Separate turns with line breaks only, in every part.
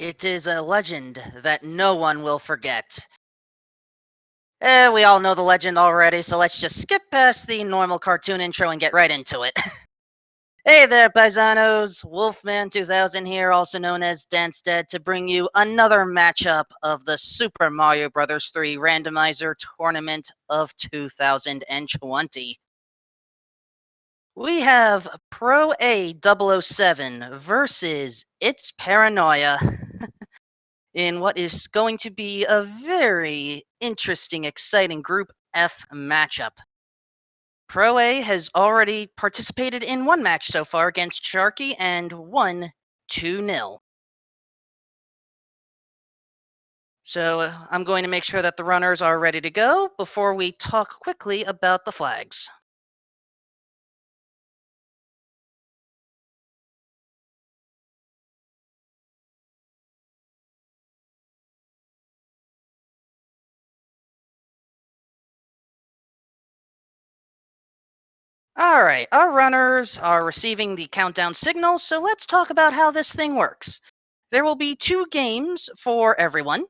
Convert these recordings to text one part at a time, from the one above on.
It is a legend that no one will forget. We all know the legend already, so let's just skip past the normal cartoon intro and get right into it. Hey there, paisanos! Wolfman2000 here, also known as Danstead, to bring you another matchup of the Super Mario Bros. 3 Randomizer Tournament of 2020. We have proa007 versus It's Paranoia in what is going to be a very interesting, exciting Group F matchup. Pro A has already participated in one match so far against Sharky and won 2-0. So I'm going to make sure that the runners are ready to go before we talk quickly about the flags. Alright, our runners are receiving the countdown signal, so let's talk about how this thing works. There will be 2 games for everyone.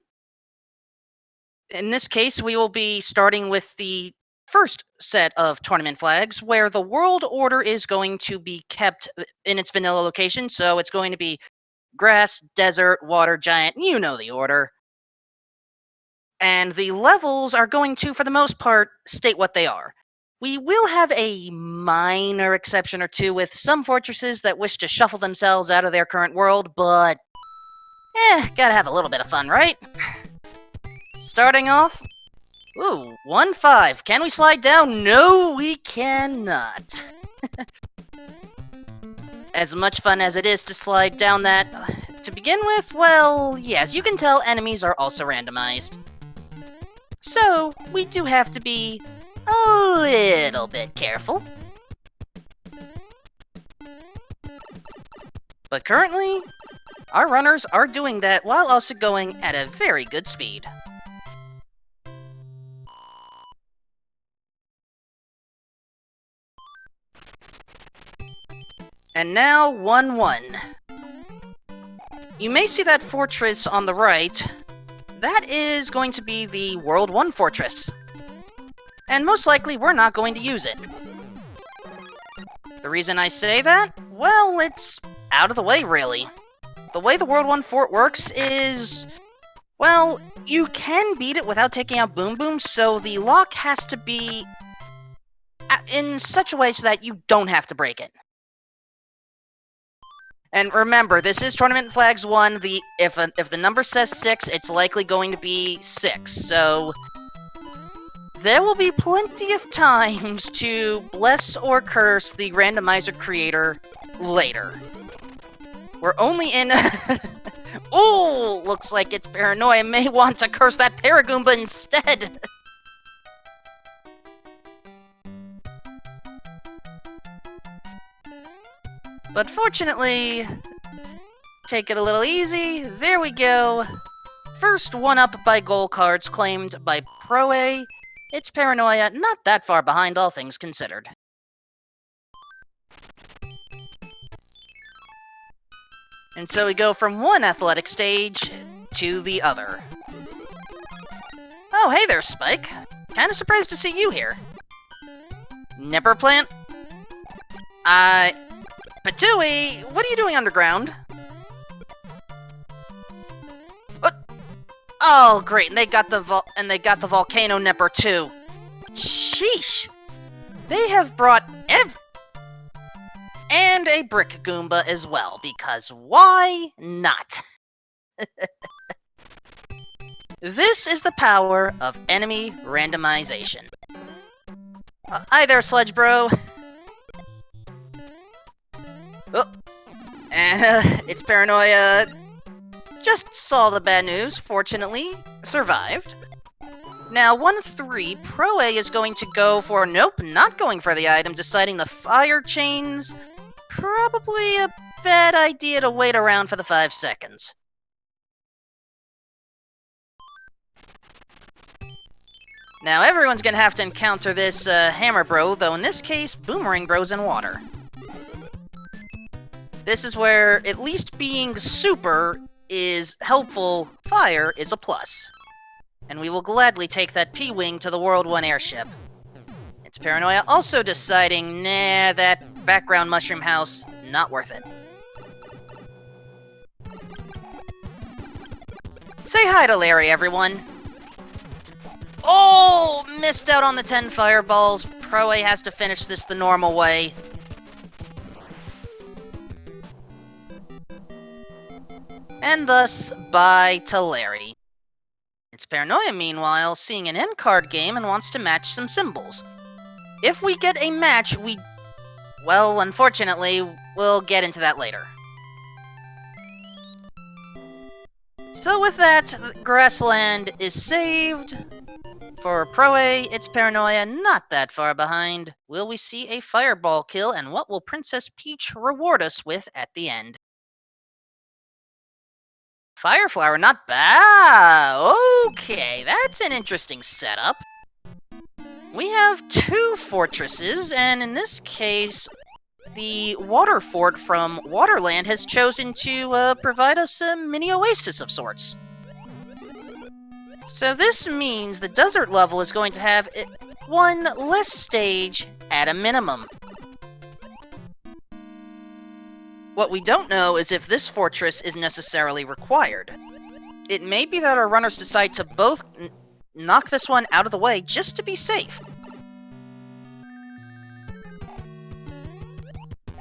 In this case, we will be starting with the first set of tournament flags, where the world order is going to be kept in its vanilla location, so it's going to be grass, desert, water, giant, you know the order. And the levels are going to, for the most part, state what they are. We will have a minor exception or two with some fortresses that wish to shuffle themselves out of their current world, but gotta have a little bit of fun, right? Starting off, 1-5. Can we slide down? No, we cannot. As much fun as it is to slide down that to begin with, well, yes, you can tell enemies are also randomized. So, we do have to be a little bit careful. But currently, our runners are doing that while also going at a very good speed. And now 1-1. You may see that fortress on the right. That is going to be the World 1 fortress. And most likely, we're not going to use it. The reason I say that? Well, it's out of the way, really. The way the World 1 fort works is... well, you can beat it without taking out Boom Boom, so the lock has to be in such a way so that you don't have to break it. And remember, this is Tournament Flags 1. If the number says 6, it's likely going to be 6, so... there will be plenty of times to bless or curse the randomizer creator later. We're only in... ooh, looks like It's Paranoia may want to curse that Paragoomba instead. But fortunately, take it a little easy. There we go. First one up by goal cards claimed by Pro A. It's Paranoia, not that far behind, all things considered. And so we go from one athletic stage to the other. Oh, hey there, Spike. Kinda surprised to see you here. Nipper plant? Patooey, what are you doing underground? What? Oh, great, and they got the volcano nipper too. Sheesh. They have brought and a brick Goomba as well, because why not? This is the power of enemy randomization. Hi there, Sledge Bro. Oh, and It's Paranoia just saw the bad news, fortunately, survived. Now, 1-3, Pro A is going to go for, nope, not going for the item, deciding the fire chains. Probably a bad idea to wait around for the 5 seconds. Now, everyone's gonna have to encounter this Hammer Bro, though in this case, Boomerang Bro's in water. This is where, at least being super, is helpful, fire is a plus. And we will gladly take that P-Wing to the World 1 airship. It's Paranoia also deciding, nah, that background mushroom house, not worth it. Say hi to Larry, everyone. Oh, missed out on the 10 fireballs. Pro A has to finish this the normal way. And thus, bye to Larry. It's Paranoia, meanwhile, seeing an end card game and wants to match some symbols. If we get a match, well, unfortunately, we'll get into that later. So with that, Grassland is saved. For Pro A, it's Paranoia, not that far behind. Will we see a fireball kill, and what will Princess Peach reward us with at the end? Fireflower, not bad. Okay, that's an interesting setup. We have two fortresses, and in this case, the water fort from Waterland has chosen to provide us a mini oasis of sorts. So this means the desert level is going to have one less stage at a minimum. What we don't know is if this fortress is necessarily required. It may be that our runners decide to both knock this one out of the way just to be safe.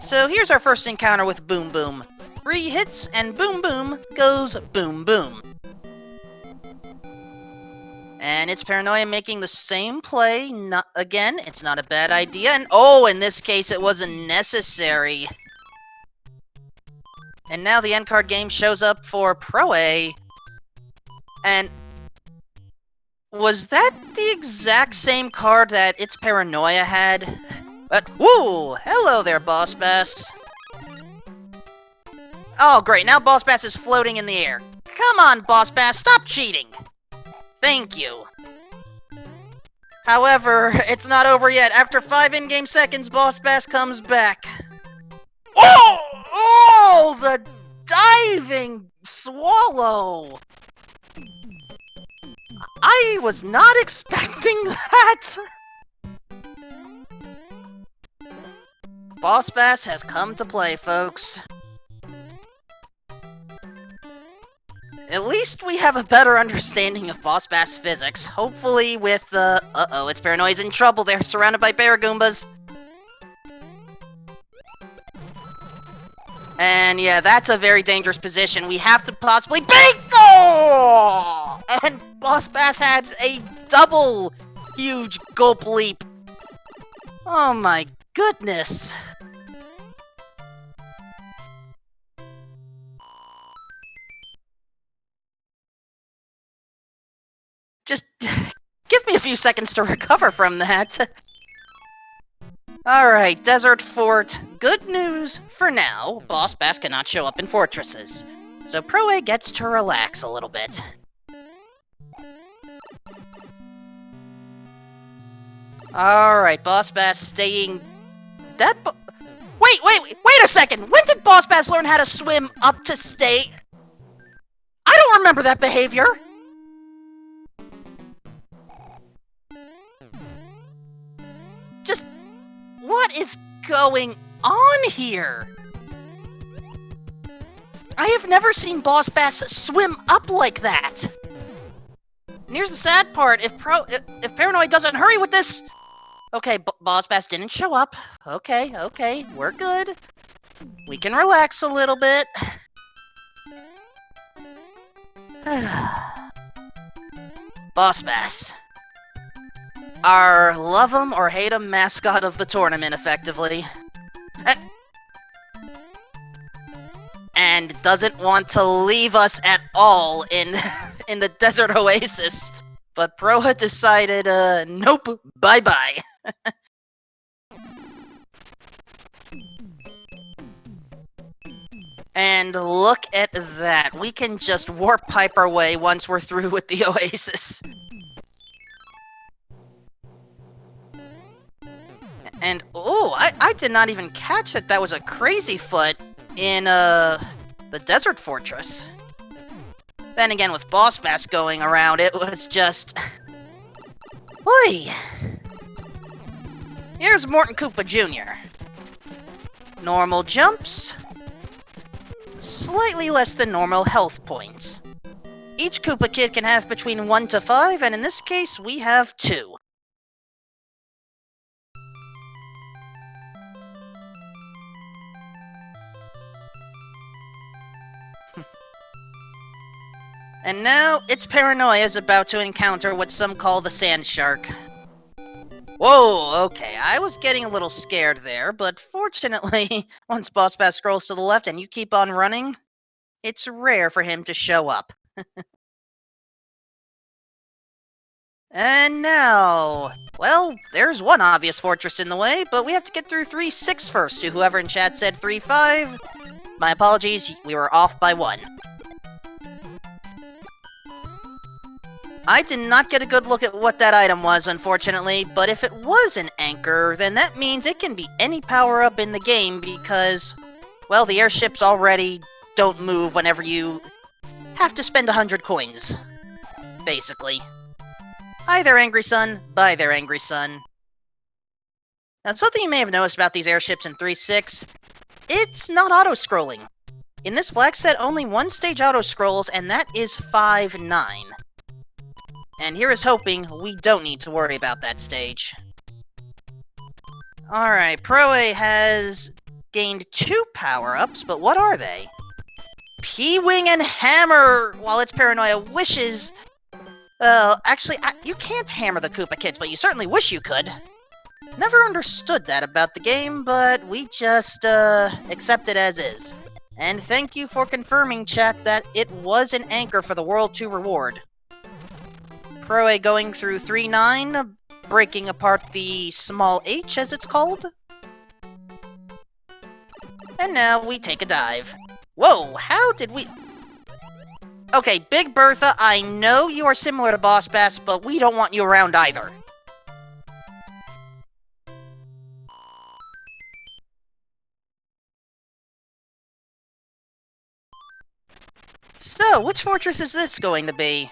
So here's our first encounter with Boom Boom. 3 hits and Boom Boom goes Boom Boom. And it's Paranoia making the same play. Again, it's not a bad idea. And oh, in this case it wasn't necessary. And now the end card game shows up for Pro A. And was that the exact same card that It's Paranoia had? But, woo! Hello there, Boss Bass. Oh, great, now Boss Bass is floating in the air. Come on, Boss Bass, stop cheating! Thank you. However, it's not over yet. After 5 in-game seconds, Boss Bass comes back. Oh! Oh! The diving swallow! I was not expecting that! Boss Bass has come to play, folks. At least we have a better understanding of Boss Bass physics. Hopefully with uh-oh, it's Paranoia's in trouble. They're surrounded by Bear Goombas. And yeah, that's a very dangerous position. We have to possibly bingo! And Boss Bass has a double huge gulp leap. Oh my goodness. Just give me a few seconds to recover from that. Alright, Desert Fort. Good news for now. Boss Bass cannot show up in fortresses. So Pro A gets to relax a little bit. Alright, Boss Bass staying... Wait a second! When did Boss Bass learn how to swim up to stay? I don't remember that behavior! Just... what is going on here? I have never seen Boss Bass swim up like that! And here's the sad part, if Paranoia doesn't hurry with this... Okay, Boss Bass didn't show up. Okay, we're good. We can relax a little bit. Boss Bass. Our love 'em or hate 'em mascot of the tournament, effectively. And doesn't want to leave us at all in the Desert Oasis. But Proa decided, nope, bye-bye. And look at that. We can just warp pipe our way once we're through with the Oasis. And, oh, I did not even catch that was a Crazy Foot in, the Desert Fortress. Then again, with Boss Bass going around, it was just... Oi! Here's Morton Koopa Jr. Normal jumps. Slightly less than normal health points. Each Koopa Kid can have between 1 to 5, and in this case, we have 2. And now, it's Paranoia is about to encounter what some call the Sand Shark. Whoa, okay, I was getting a little scared there, but fortunately, once Boss Bass scrolls to the left and you keep on running, it's rare for him to show up. And now, well, there's one obvious fortress in the way, but we have to get through 3-6 first. To whoever in chat said 3-5, my apologies, we were off by 1. I did not get a good look at what that item was, unfortunately, but if it was an anchor, then that means it can be any power-up in the game because, well, the airships already don't move whenever you have to spend 100 coins, basically. Hi there, Angry Sun. Bye there, Angry Sun. Now, something you may have noticed about these airships in 3-6, it's not auto-scrolling. In this flag set, only one stage auto-scrolls, and that is 5-9. And here is hoping we don't need to worry about that stage. Alright, Proa has gained 2 power-ups, but what are they? P-Wing and Hammer, while its Paranoia wishes... actually, you can't hammer the Koopa Kids, but you certainly wish you could. Never understood that about the game, but we just, accept it as is. And thank you for confirming, chat, that it was an anchor for the World 2 reward. Proa going through 3-9, breaking apart the small H, as it's called. And now we take a dive. Whoa, how did we... Okay, Big Bertha, I know you are similar to Boss Bass, but we don't want you around either. So, which fortress is this going to be?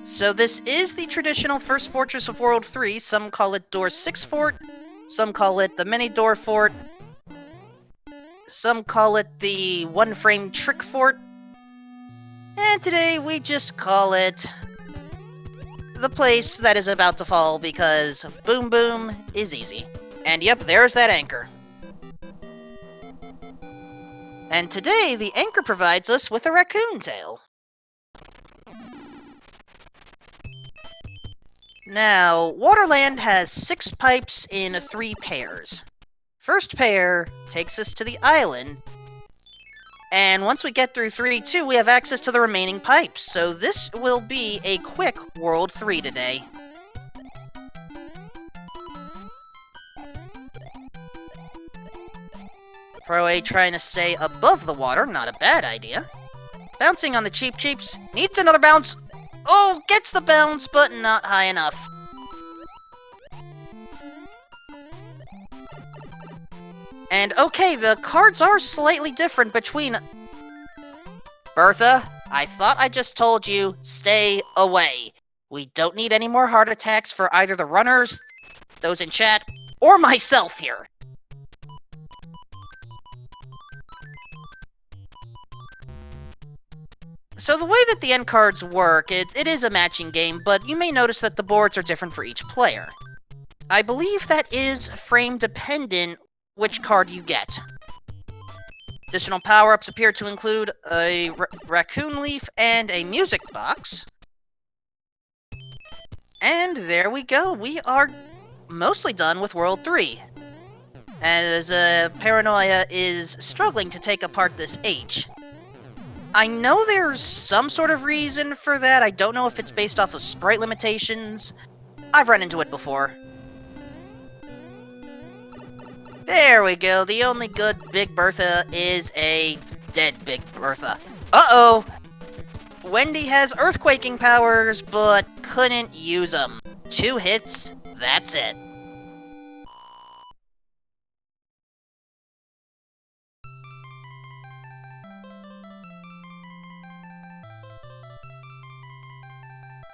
So this is the traditional first fortress of World 3. Some call it Door 6 Fort, some call it the Mini Door Fort, some call it the One-Frame Trick Fort, and today we just call it the place that is about to fall because Boom Boom is easy. And yep, there's that anchor. And today, the anchor provides us with a raccoon tail. Now, Waterland has 6 pipes in 3 pairs. First pair takes us to the island, and once we get through 3-2, we have access to the remaining pipes, so this will be a quick World 3 today. Proa trying to stay above the water, not a bad idea. Bouncing on the Cheep Cheeps, needs another bounce! Oh, gets the bounce, but not high enough. And okay, the cards are slightly different between... Bertha, I thought I just told you, stay away. We don't need any more heart attacks for either the runners, those in chat, or myself here. So the way that the end cards work, it is a matching game, but you may notice that the boards are different for each player. I believe that is frame dependent which card you get. Additional power-ups appear to include a raccoon leaf and a music box. And there we go, we are mostly done with World 3. As Paranoia is struggling to take apart this H. I know there's some sort of reason for that. I don't know if it's based off of sprite limitations. I've run into it before. There we go. The only good Big Bertha is a dead Big Bertha. Uh-oh! Wendy has earthquaking powers, but couldn't use them. 2 hits, that's it.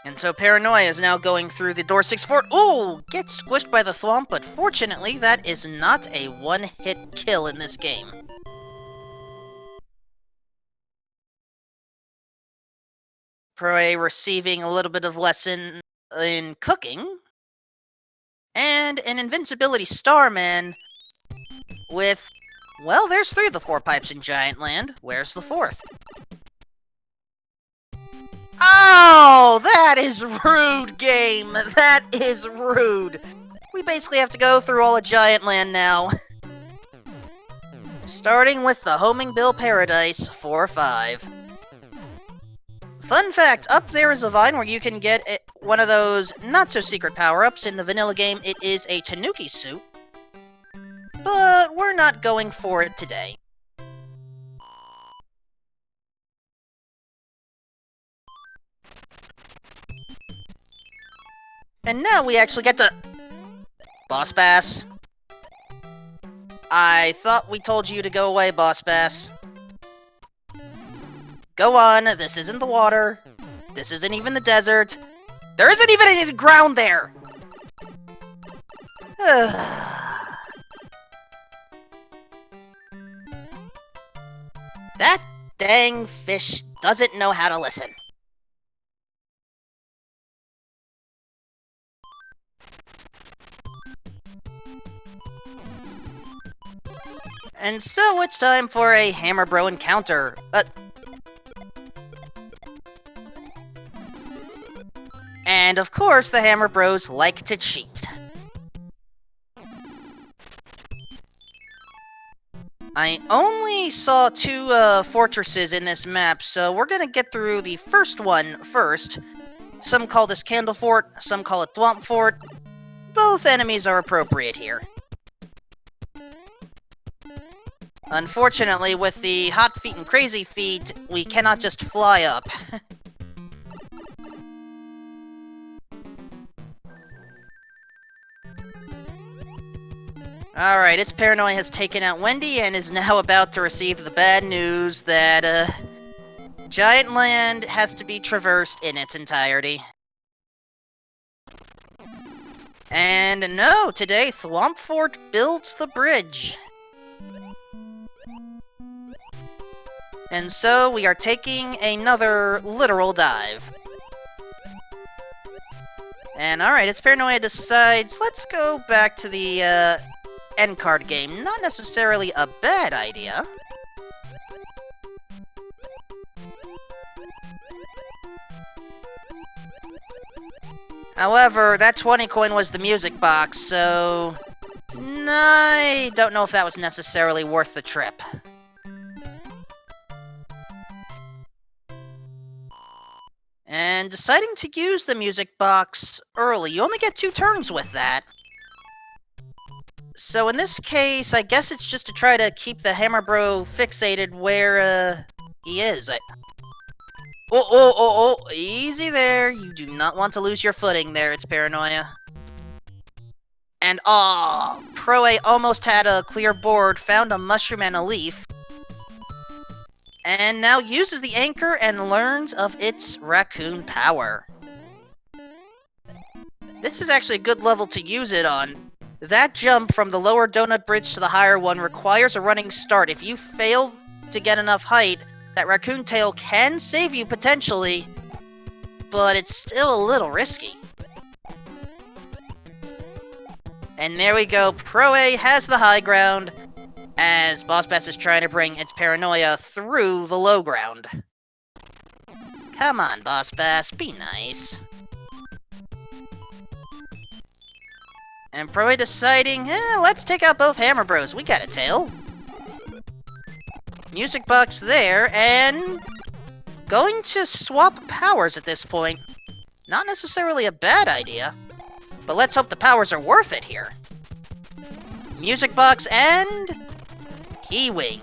And so Paranoia is now going through the door 6 fort. Ooh! Gets squished by the thwomp, but fortunately that is not a one-hit kill in this game. Proa receiving a little bit of lesson in cooking. And an invincibility Starman with... Well, there's 3 of the 4 pipes in Giant Land. Where's the 4th? Oh, that is rude, game. That is rude. We basically have to go through all of Giant Land now. Starting with the Homing Bill Paradise 4-5. Fun fact, up there is a vine where you can get one of those not-so-secret power-ups. In the vanilla game, it is a Tanuki suit. But we're not going for it today. And now we actually get to... Boss Bass. I thought we told you to go away, Boss Bass. Go on, this isn't the water. This isn't even the desert. There isn't even any ground there! That dang fish doesn't know how to listen. And so it's time for a Hammer Bro encounter. And of course, the Hammer Bros like to cheat. I only saw 2 fortresses in this map, so we're gonna get through the first one first. Some call this Candle Fort, some call it Thwomp Fort. Both enemies are appropriate here. Unfortunately, with the Hot Feet and Crazy Feet, we cannot just fly up. Alright, its Paranoia has taken out Wendy and is now about to receive the bad news that, Giant Land has to be traversed in its entirety. And no, today Thwomp Fort builds the bridge. And so we are taking another literal dive. And alright, its Paranoia decides, let's go back to the, end card game. Not necessarily a bad idea. However, that 20 coin was the music box, so... I don't know if that was necessarily worth the trip. And deciding to use the music box early, you only get 2 turns with that. So in this case, I guess it's just to try to keep the Hammer Bro fixated where, he is. Oh, easy there. You do not want to lose your footing there, it's Paranoia. And Proa almost had a clear board, found a mushroom and a leaf. And now uses the anchor and learns of its raccoon power. This is actually a good level to use it on. That jump from the lower donut bridge to the higher one requires a running start. If you fail to get enough height, that raccoon tail can save you potentially, but it's still a little risky. And there we go, Proa has the high ground, as Boss Bass is trying to bring its Paranoia through the low ground. Come on, Boss Bass, be nice. And Proa deciding, let's take out both Hammer Bros, we got a tail. Music box there, and... going to swap powers at this point. Not necessarily a bad idea, but let's hope the powers are worth it here. Music box and... Key-wing.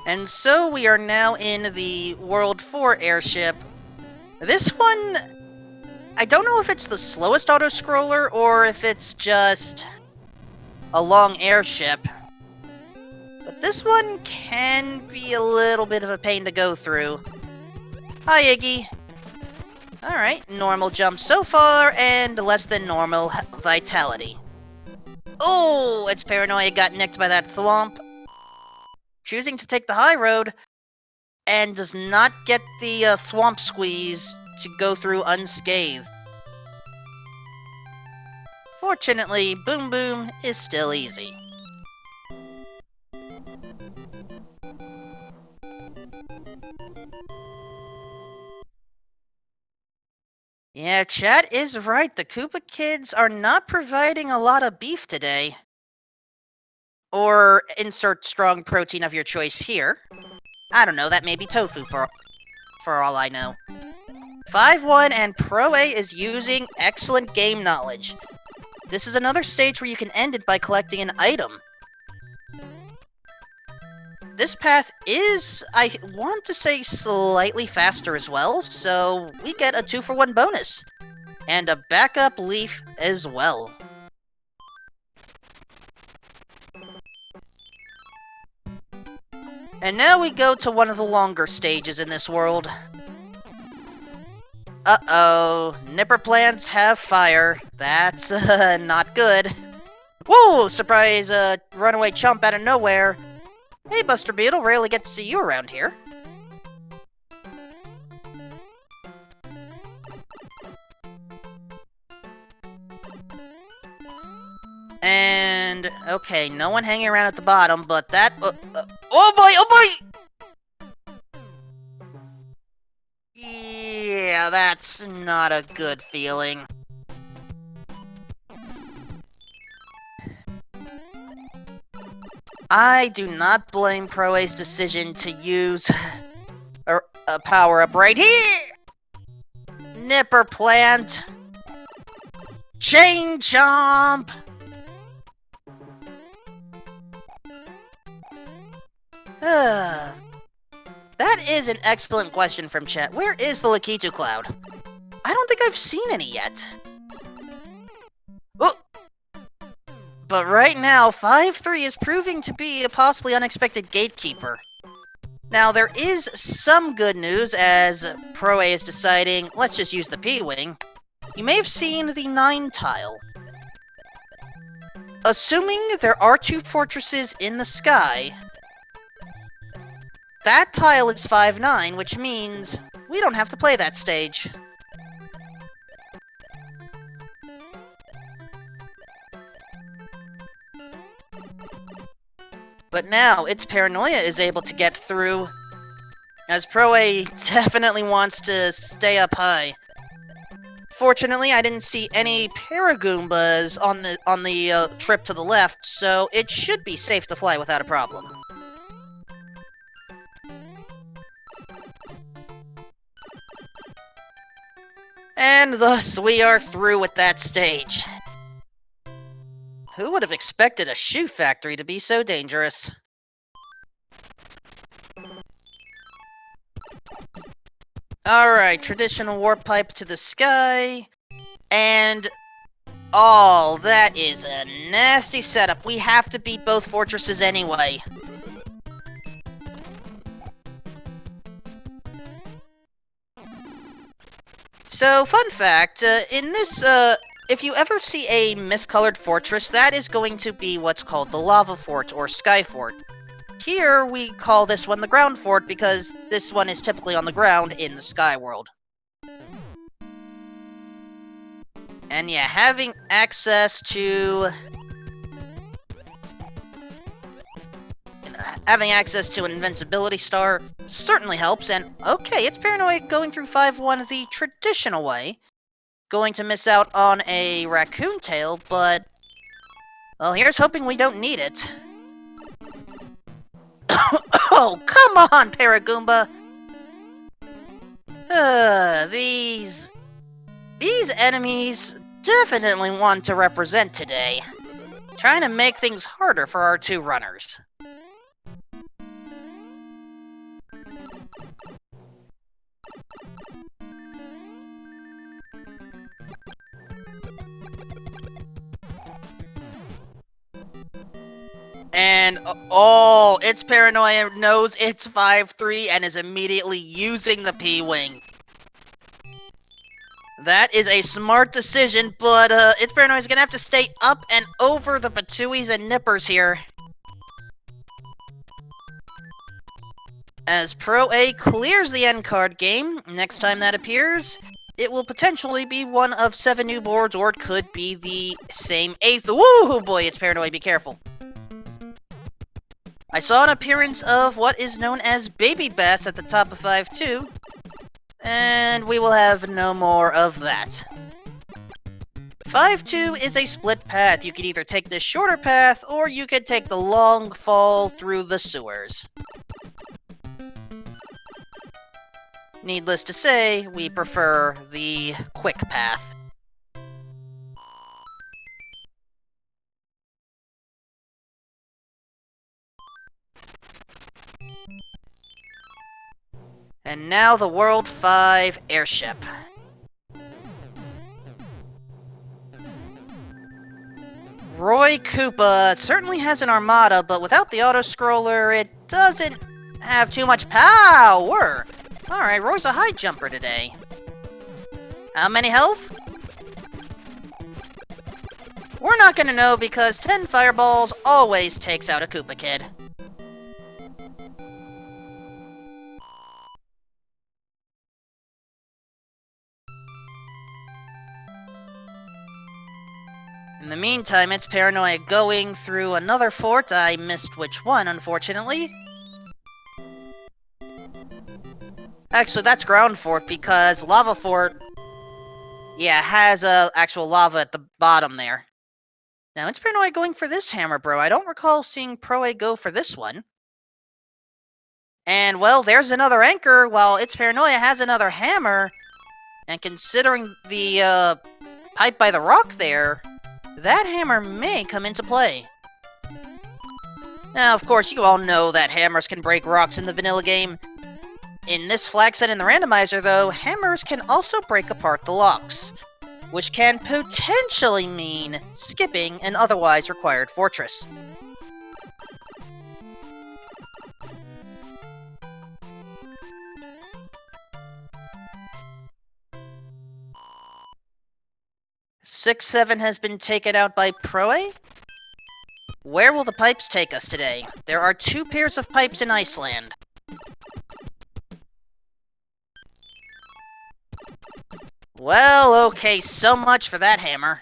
And so we are now in the World 4 airship. This one, I don't know if it's the slowest auto-scroller or if it's just a long airship. But this one can be a little bit of a pain to go through. Hi, Iggy. Alright, normal jump so far, and less than normal vitality. Oh, its Paranoia got nicked by that thwomp. Choosing to take the high road, and does not get the thwomp squeeze to go through unscathed. Fortunately, Boom Boom is still easy. Yeah, chat is right. The Koopa kids are not providing a lot of beef today. Or insert strong protein of your choice here. I don't know, that may be tofu for all I know. 5-1 and proa is using excellent game knowledge. This is another stage where you can end it by collecting an item. This path is, I want to say, slightly faster as well, so we get a 2-for-1 bonus. And a backup leaf as well. And now we go to one of the longer stages in this world. Uh-oh, nipper plants have fire. That's, not good. Whoa, surprise, runaway chump out of nowhere. Hey, Buster Beetle, rarely get to see you around here. And, okay, no one hanging around at the bottom, but that... oh boy! Yeah, that's not a good feeling. I do not blame proa's decision to use a power-up right here! Nipper plant! Chain chomp! That is an excellent question from chat. Where is the Lakitu Cloud? I don't think I've seen any yet. Oh! But right now, 5-3 is proving to be a possibly unexpected gatekeeper. Now, there is some good news, as proa is deciding, let's just use the P-Wing. You may have seen the 9 tile. Assuming there are 2 fortresses in the sky, that tile is 5-9, which means we don't have to play that stage. But now, its Paranoia is able to get through, as proa definitely wants to stay up high. Fortunately, I didn't see any Paragoombas on the trip to the left, so it should be safe to fly without a problem. And thus, we are through with that stage. Who would have expected a shoe factory to be so dangerous? Alright, traditional warp pipe to the sky, and... oh, that is a nasty setup. We have to beat both fortresses anyway. So, fun fact, in this, if you ever see a miscolored fortress, that is going to be what's called the Lava Fort, or Sky Fort. Here, we call this one the Ground Fort, because this one is typically on the ground in the Sky World. And yeah, having access to... an invincibility star certainly helps, and okay, it's Paranoia going through 5-1 the traditional way. Going to miss out on a raccoon tail, but... well, here's hoping we don't need it. Oh, come on, Paragoomba! These enemies definitely want to represent today. Trying to make things harder for our 2 runners. And, oh, its Paranoia knows it's 5-3 and is immediately using the P-Wing. That is a smart decision, but its Paranoia is going to have to stay up and over the Patuis and Nippers here. As Pro A clears the end card game, next time that appears, it will potentially be one of 7 new boards, or it could be the same 8th. Woo boy, it's Paranoia, be careful. I saw an appearance of what is known as Baby Bass at the top of 5-2, and we will have no more of that. 5-2 is a split path. You could either take the shorter path, or you could take the long fall through the sewers. Needless to say, we prefer the quick path. And now the World 5 airship. Roy Koopa certainly has an armada, but without the auto-scroller, it doesn't have too much power. Alright, Roy's a high jumper today. How many health? We're not gonna know because 10 fireballs always takes out a Koopa Kid. In the meantime, it's Paranoia going through another fort. I missed which one, unfortunately. Actually, that's ground fort because lava fort, yeah, has actual lava at the bottom there. Now, it's Paranoia going for this hammer, bro. I don't recall seeing Pro A go for this one. And, well, there's another anchor, while it's Paranoia has another hammer. And considering the pipe by the rock there, that hammer may come into play. Now, of course, you all know that hammers can break rocks in the vanilla game. In this flag set in the randomizer, though, hammers can also break apart the locks, which can potentially mean skipping an otherwise required fortress. Six 7 has been taken out by Pro A. Where will the pipes take us today? There are 2 pairs of pipes in Iceland. Well, okay, so much for that hammer.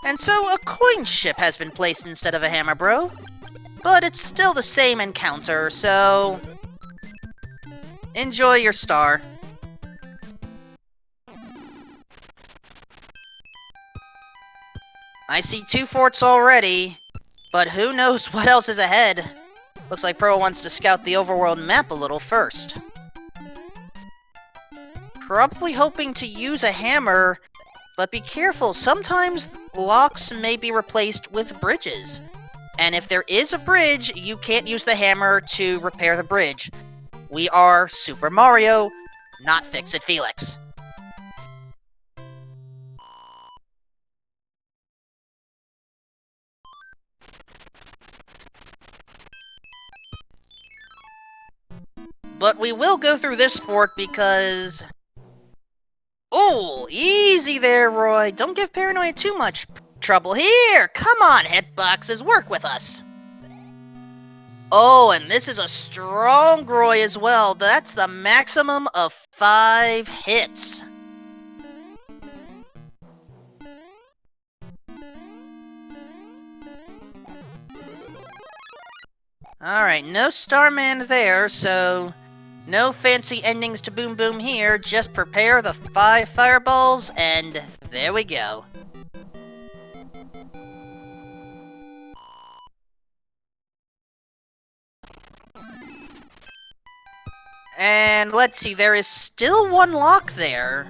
And so a coin ship has been placed instead of a hammer, bro. But it's still the same encounter, so enjoy your star. I see 2 forts already, but who knows what else is ahead. Looks like Pro wants to scout the overworld map a little first. Probably hoping to use a hammer, but be careful, sometimes locks may be replaced with bridges. And if there is a bridge, you can't use the hammer to repair the bridge. We are Super Mario, not Fix-It Felix. But we will go through this fort because... Oh, easy there, Roy. Don't give Paranoia too much trouble. Here, come on, hitboxes, work with us. Oh, and this is a strong Roy as well. That's the maximum of 5 hits. Alright, no Starman there, so no fancy endings to Boom Boom here. Just prepare the 5 fireballs, and there we go. And let's see, there is still 1 lock there.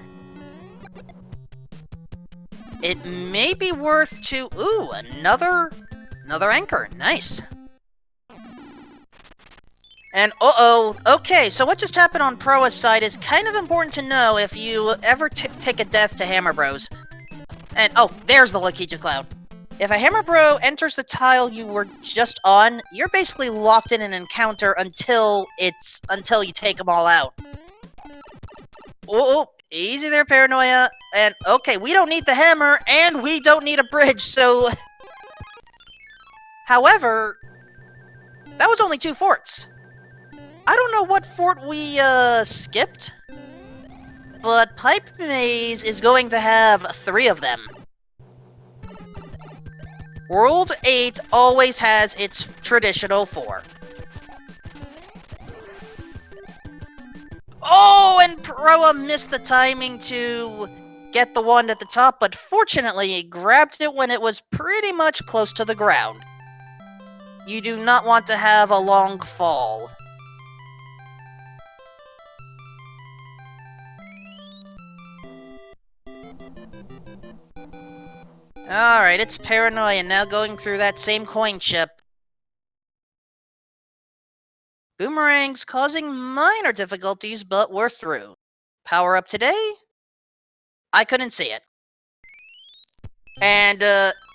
It may be worth to... Ooh, another anchor. Nice. And uh-oh. Okay, so what just happened on Proa's side is kind of important to know if you ever take a death to Hammer Bros. And, oh, there's the Lakitu Cloud. If a Hammer Bro enters the tile you were just on, you're basically locked in an encounter until you take them all out. Oh, easy there, Paranoia. And, okay, we don't need the hammer, and we don't need a bridge, so... However, that was only 2 forts. I don't know what fort we, skipped, but Pipe Maze is going to have 3 of them. World 8 always has its traditional 4. Oh, and Proa missed the timing to get the one at the top, but fortunately he grabbed it when it was pretty much close to the ground. You do not want to have a long fall. Alright, it's Paranoia now going through that same coin chip. Boomerangs causing minor difficulties, but we're through. Power up today? I couldn't see it. And,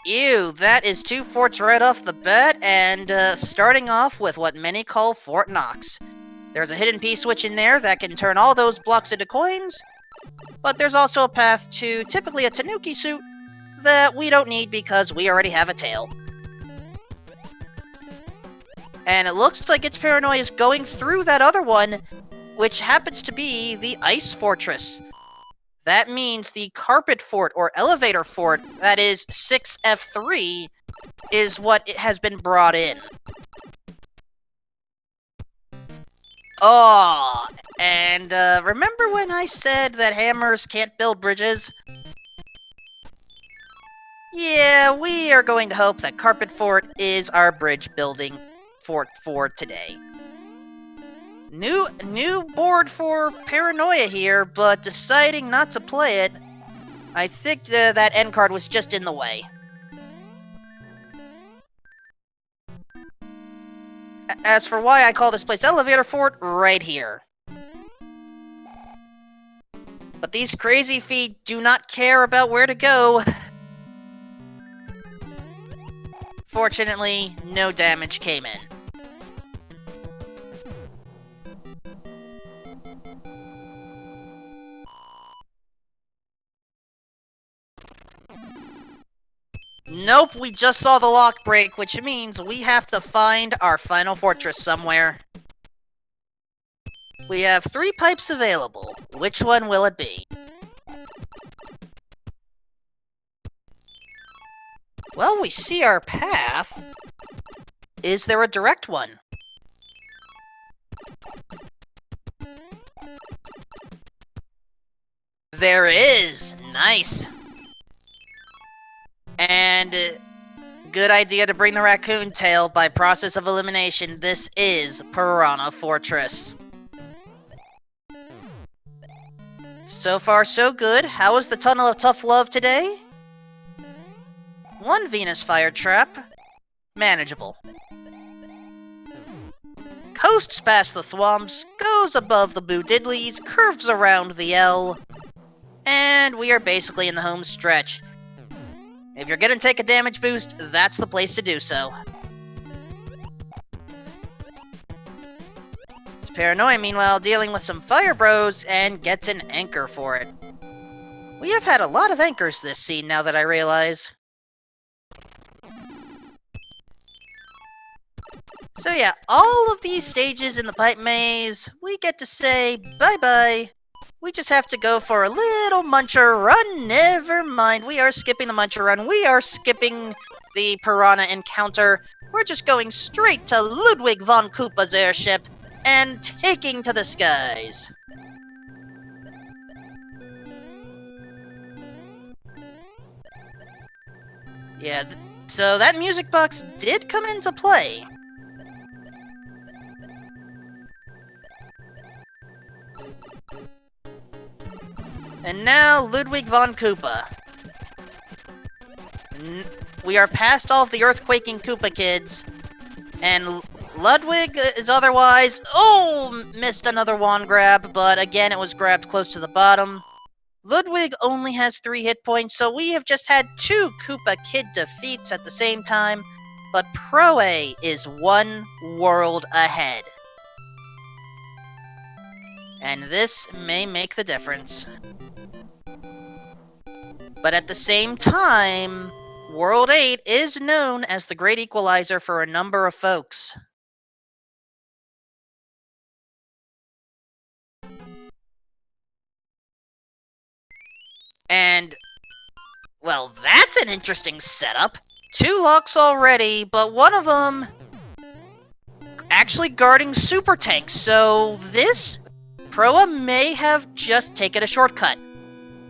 ew, that is 2 forts right off the bat, and, starting off with what many call Fort Knox. There's a hidden P-switch in there that can turn all those blocks into coins, but there's also a path to typically a Tanuki suit that we don't need because we already have a tail. And it looks like it's Paranoia's going through that other one, which happens to be the Ice Fortress. That means the Carpet Fort, or Elevator Fort, that is 6F3, is what it has been brought in. Oh, and remember when I said that hammers can't build bridges? Yeah, we are going to hope that Carpet Fort is our bridge building fort for today. New board for Paranoia here, but deciding not to play it. I think that end card was just in the way. As for why I call this place Elevator Fort, right here. But these crazy feet do not care about where to go. Fortunately, no damage came in. Nope, we just saw the lock break, which means we have to find our final fortress somewhere. We have 3 pipes available. Which one will it be? Well, we see our path. Is there a direct one? There is! Nice! And, good idea to bring the raccoon tail. By process of elimination, this is Piranha Fortress. So far, so good. How is the Tunnel of Tough Love today? 1 Venus Fire Trap. Manageable. Coasts past the Thwomps, goes above the Boo Diddleys, curves around the L, and we are basically in the home stretch. If you're gonna take a damage boost, that's the place to do so. It's Paranoia, meanwhile, dealing with some Fire Bros, and gets an anchor for it. We have had a lot of anchors this scene, now that I realize. So yeah, all of these stages in the Pipe Maze, we get to say bye-bye. We just have to go for a little Muncher Run. Never mind, we are skipping the Muncher Run. We are skipping the Piranha encounter. We're just going straight to Ludwig von Koopa's airship and taking to the skies. Yeah, so that music box did come into play. And now, Ludwig von Koopa. We are past all of the earthquaking Koopa kids. And Ludwig is otherwise... Oh! Missed another wand grab, but again, it was grabbed close to the bottom. Ludwig only has 3 hit points, so we have just had 2 Koopa Kid defeats at the same time, but Proa is 1 world ahead. And this may make the difference. But at the same time, World 8 is known as the Great Equalizer for a number of folks. And, well, that's an interesting setup. 2 locks already, but one of them actually guarding super tanks, so this Proa may have just taken a shortcut.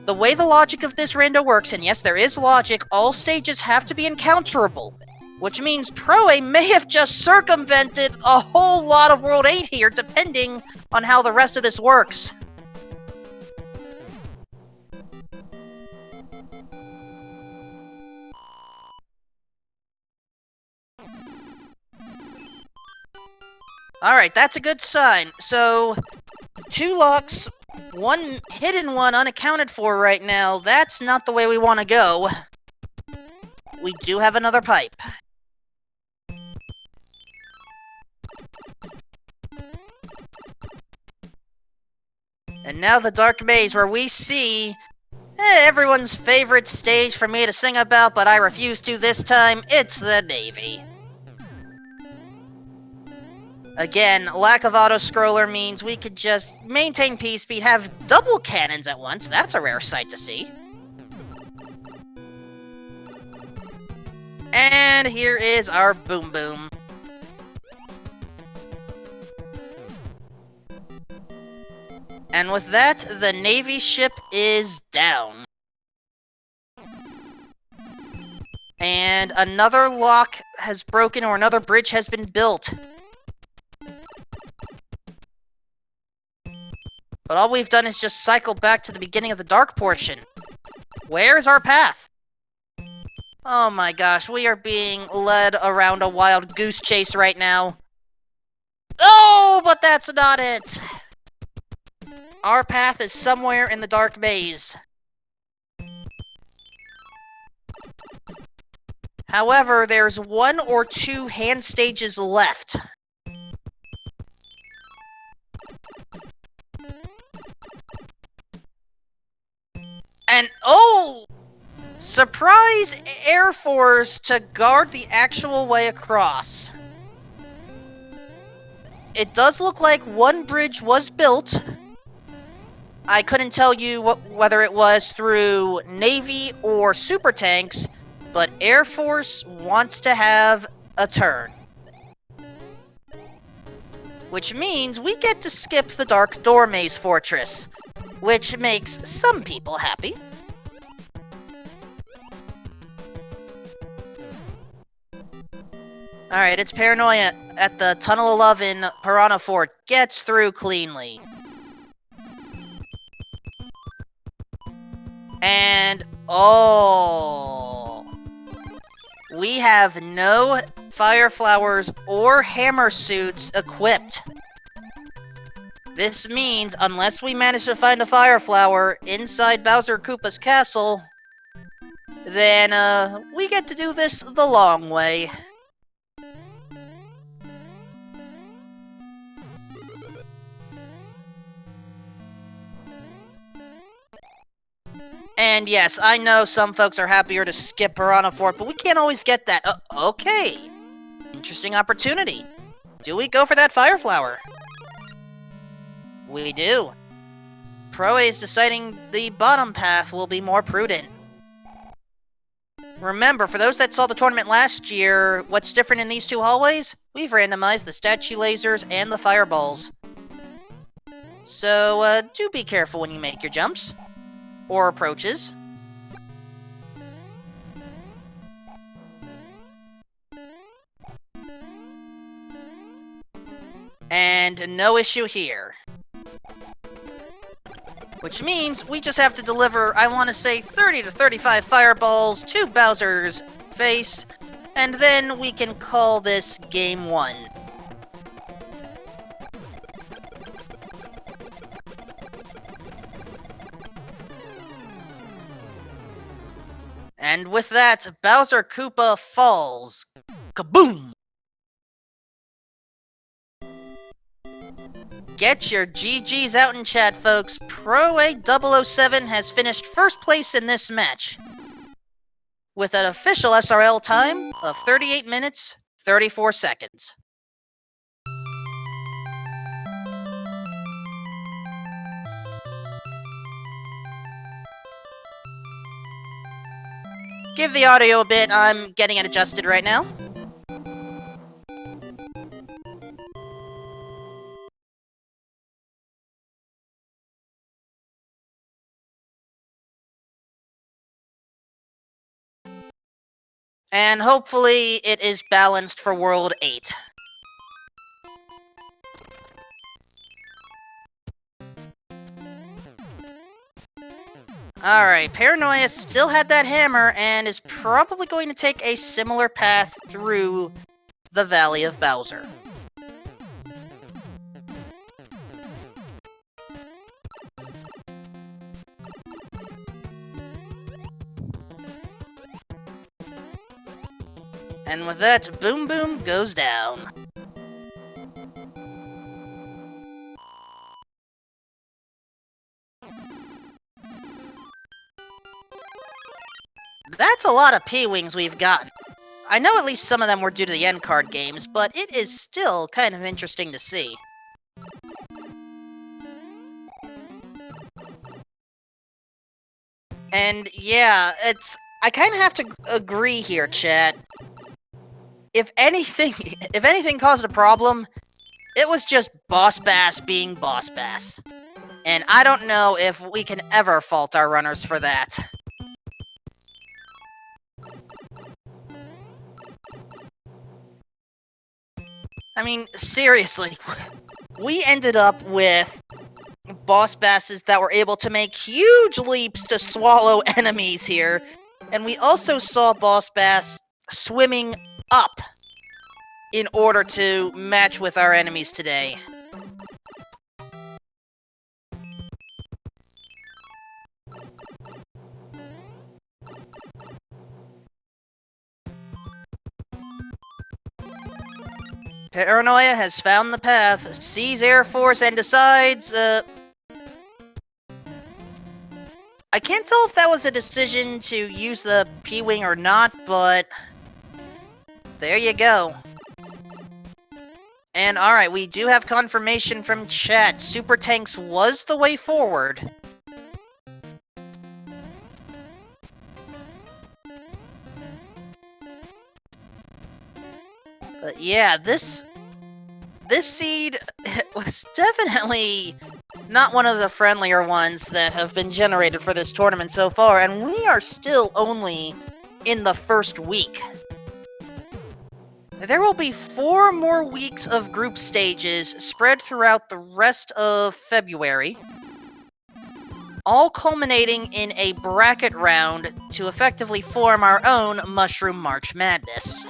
The way the logic of this rando works, and yes, there is logic, all stages have to be encounterable, which means Proa may have just circumvented a whole lot of World 8 here, depending on how the rest of this works. Alright, that's a good sign. So, 2 locks, 1 hidden one unaccounted for right now. That's not the way we want to go. We do have another pipe. And now the Dark Maze, where we see everyone's favorite stage for me to sing about, but I refuse to this time. It's the Navy. Again, lack of auto-scroller means we could just maintain P-speed, have double cannons at once. That's a rare sight to see. And here is our Boom Boom. And with that, the Navy ship is down. And another lock has broken, or another bridge has been built. But all we've done is just cycle back to the beginning of the dark portion. Where's our path? Oh my gosh, we are being led around a wild goose chase right now. Oh, but that's not it! Our path is somewhere in the Dark Maze. However, there's 1 or 2 hand stages left. And, oh! Surprise Air Force to guard the actual way across. It does look like 1 bridge was built. I couldn't tell you whether it was through Navy or super tanks, but Air Force wants to have a turn. Which means we get to skip the Dark Door Maze Fortress, which makes some people happy. Alright, it's Paranoia at the Tunnel 11 Piranha Fort. Gets through cleanly. And, oh, we have no fire flowers or hammer suits equipped. This means, unless we manage to find a fire flower inside Bowser Koopa's castle, then, we get to do this the long way. And yes, I know some folks are happier to skip Piranha Fort, but we can't always get that. Okay. Interesting opportunity. Do we go for that fire flower? We do. Proa is deciding the bottom path will be more prudent. Remember, for those that saw the tournament last year, what's different in these 2 hallways? We've randomized the statue lasers and the fireballs. So, do be careful when you make your jumps. Or approaches. And no issue here. Which means we just have to deliver, I want to say, 30 to 35 fireballs to Bowser's face, and then we can call this Game 1. And with that, Bowser Koopa falls. Kaboom! Get your GGs out in chat, folks. proa007 has finished first place in this match, with an official SRL time of 38 minutes, 34 seconds. Give the audio a bit, I'm getting it adjusted right now. And hopefully it is balanced for World 8. Alright, Paranoia still had that hammer and is probably going to take a similar path through the Valley of Bowser. And with that, Boom Boom goes down. That's a lot of P-Wings we've gotten. I know at least some of them were due to the end card games, but it is still kind of interesting to see. And yeah, I kind of have to agree here, chat. If anything caused a problem, it was just Boss Bass being Boss Bass. And I don't know if we can ever fault our runners for that. I mean, seriously, we ended up with Boss Basses that were able to make huge leaps to swallow enemies here, and we also saw Boss Bass swimming up in order to match with our enemies today. Paranoia has found the path, sees Air Force, and decides, I can't tell if that was a decision to use the P-Wing or not, but there you go. And alright, we do have confirmation from chat. Super Tanks was the way forward. But yeah, this seed was definitely not one of the friendlier ones that have been generated for this tournament so far, and we are still only in the first week. There will be 4 more weeks of group stages spread throughout the rest of February, all culminating in a bracket round to effectively form our own Mushroom March Madness.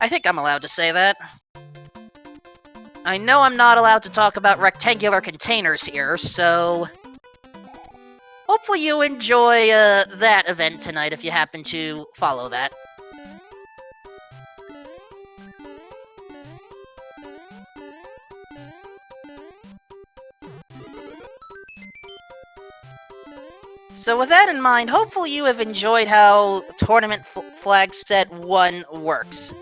I think I'm allowed to say that. I know I'm not allowed to talk about rectangular containers here, so hopefully you enjoy that event tonight if you happen to follow that. So with that in mind, hopefully you have enjoyed how Tournament Flag Set 1 works.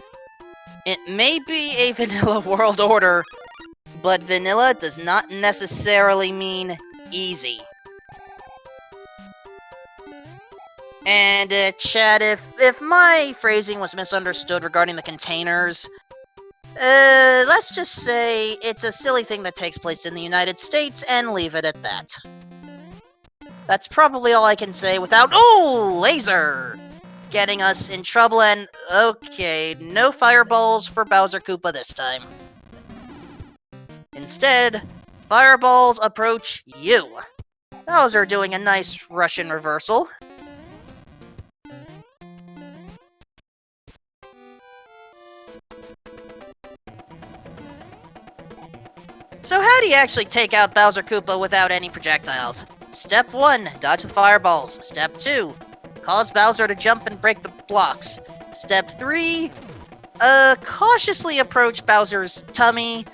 It may be a vanilla world order, but vanilla does not necessarily mean easy. And chat, if my phrasing was misunderstood regarding the containers, let's just say it's a silly thing that takes place in the United States and leave it at that. That's probably all I can say without— oh, laser! Getting us in trouble, and okay, no fireballs for Bowser Koopa this time. Instead, fireballs approach you. Bowser doing a nice Russian reversal. So how do you actually take out Bowser Koopa without any projectiles? Step 1, dodge the fireballs. Step 2, cause Bowser to jump and break the blocks. Step 3, cautiously approach Bowser's tummy.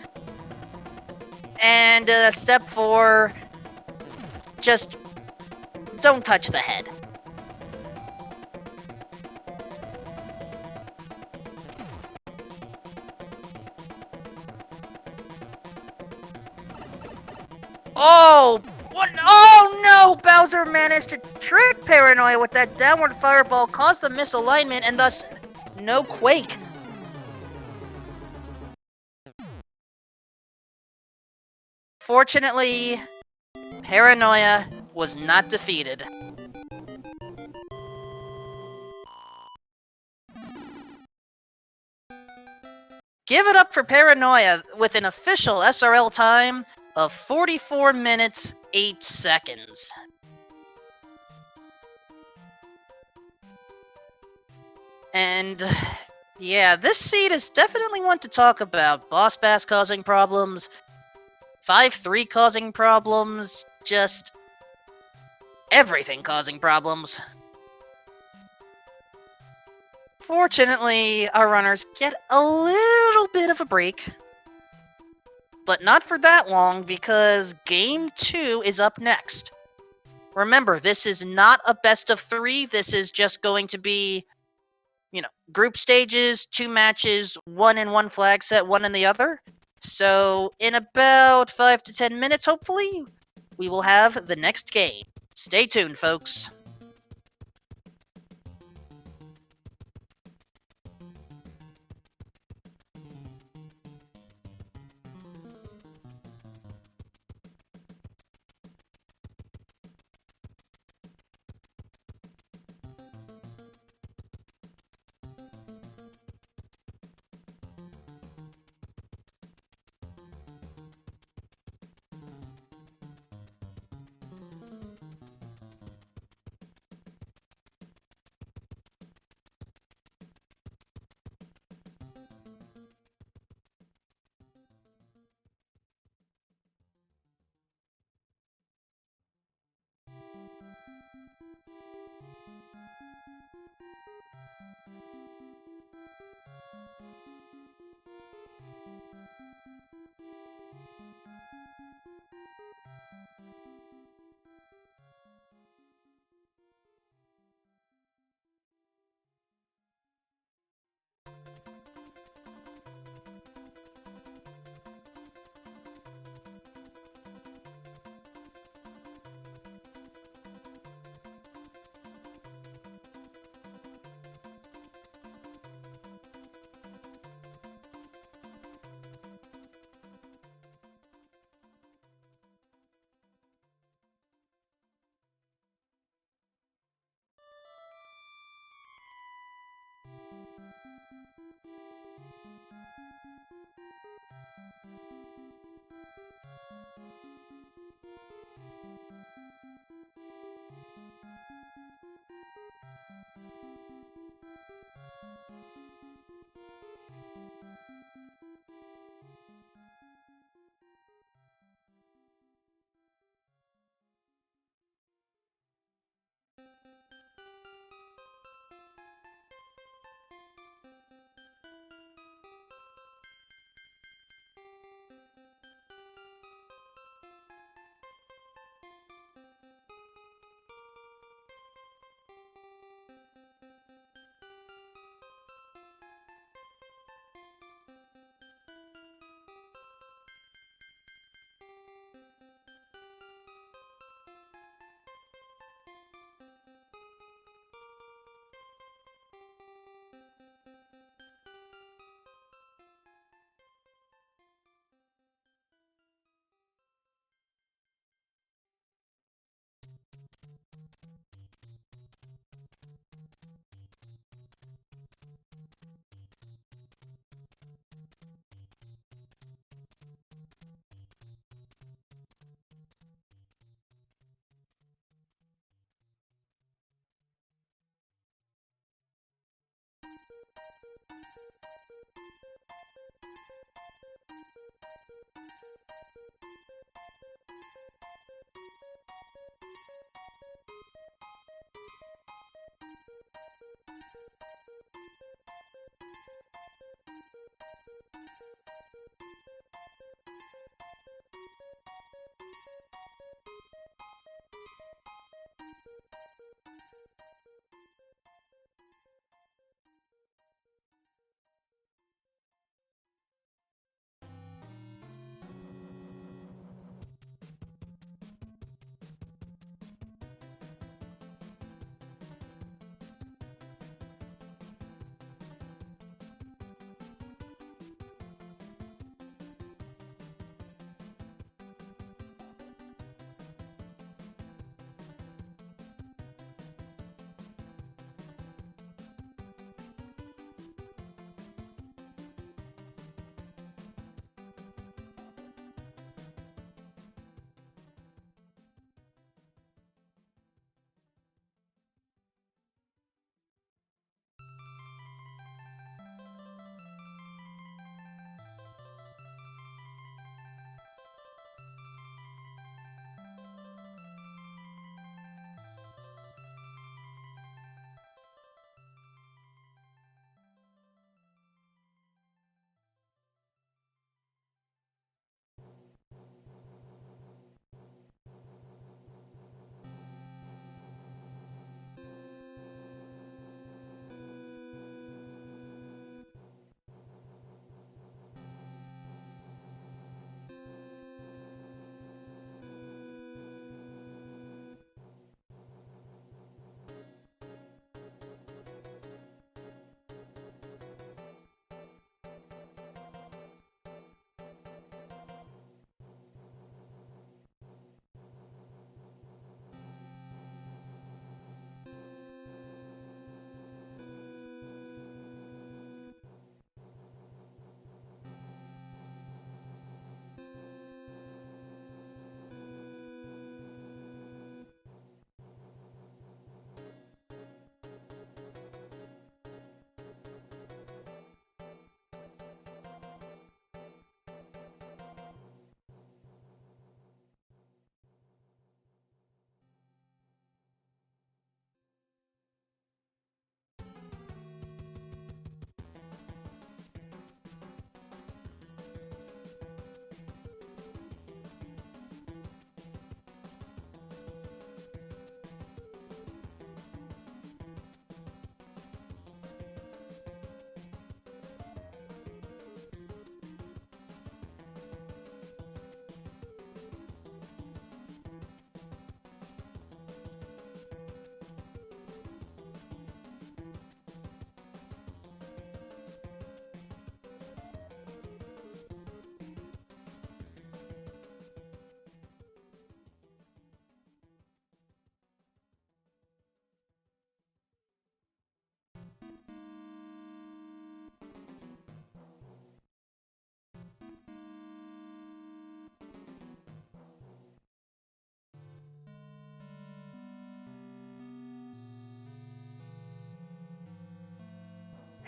And step 4, just don't touch the head. Oh! What? Oh no! Bowser managed to trick Paranoia with that downward fireball, caused the misalignment, and thus no Quake. Fortunately, Paranoia was not defeated. Give it up for Paranoia with an official SRL time of 44 minutes, 8 seconds. And yeah, this seed is definitely one to talk about. Boss Bass causing problems, 5-3 causing problems, just everything causing problems. Fortunately, our runners get a little bit of a break. But not for that long, because Game 2 is up next. Remember, this is not a best of 3, this is just going to be, group stages, 2 matches, 1 in one flag set, 1 in the other. So, in about 5 to 10 minutes, hopefully, we will have the next game. Stay tuned, folks.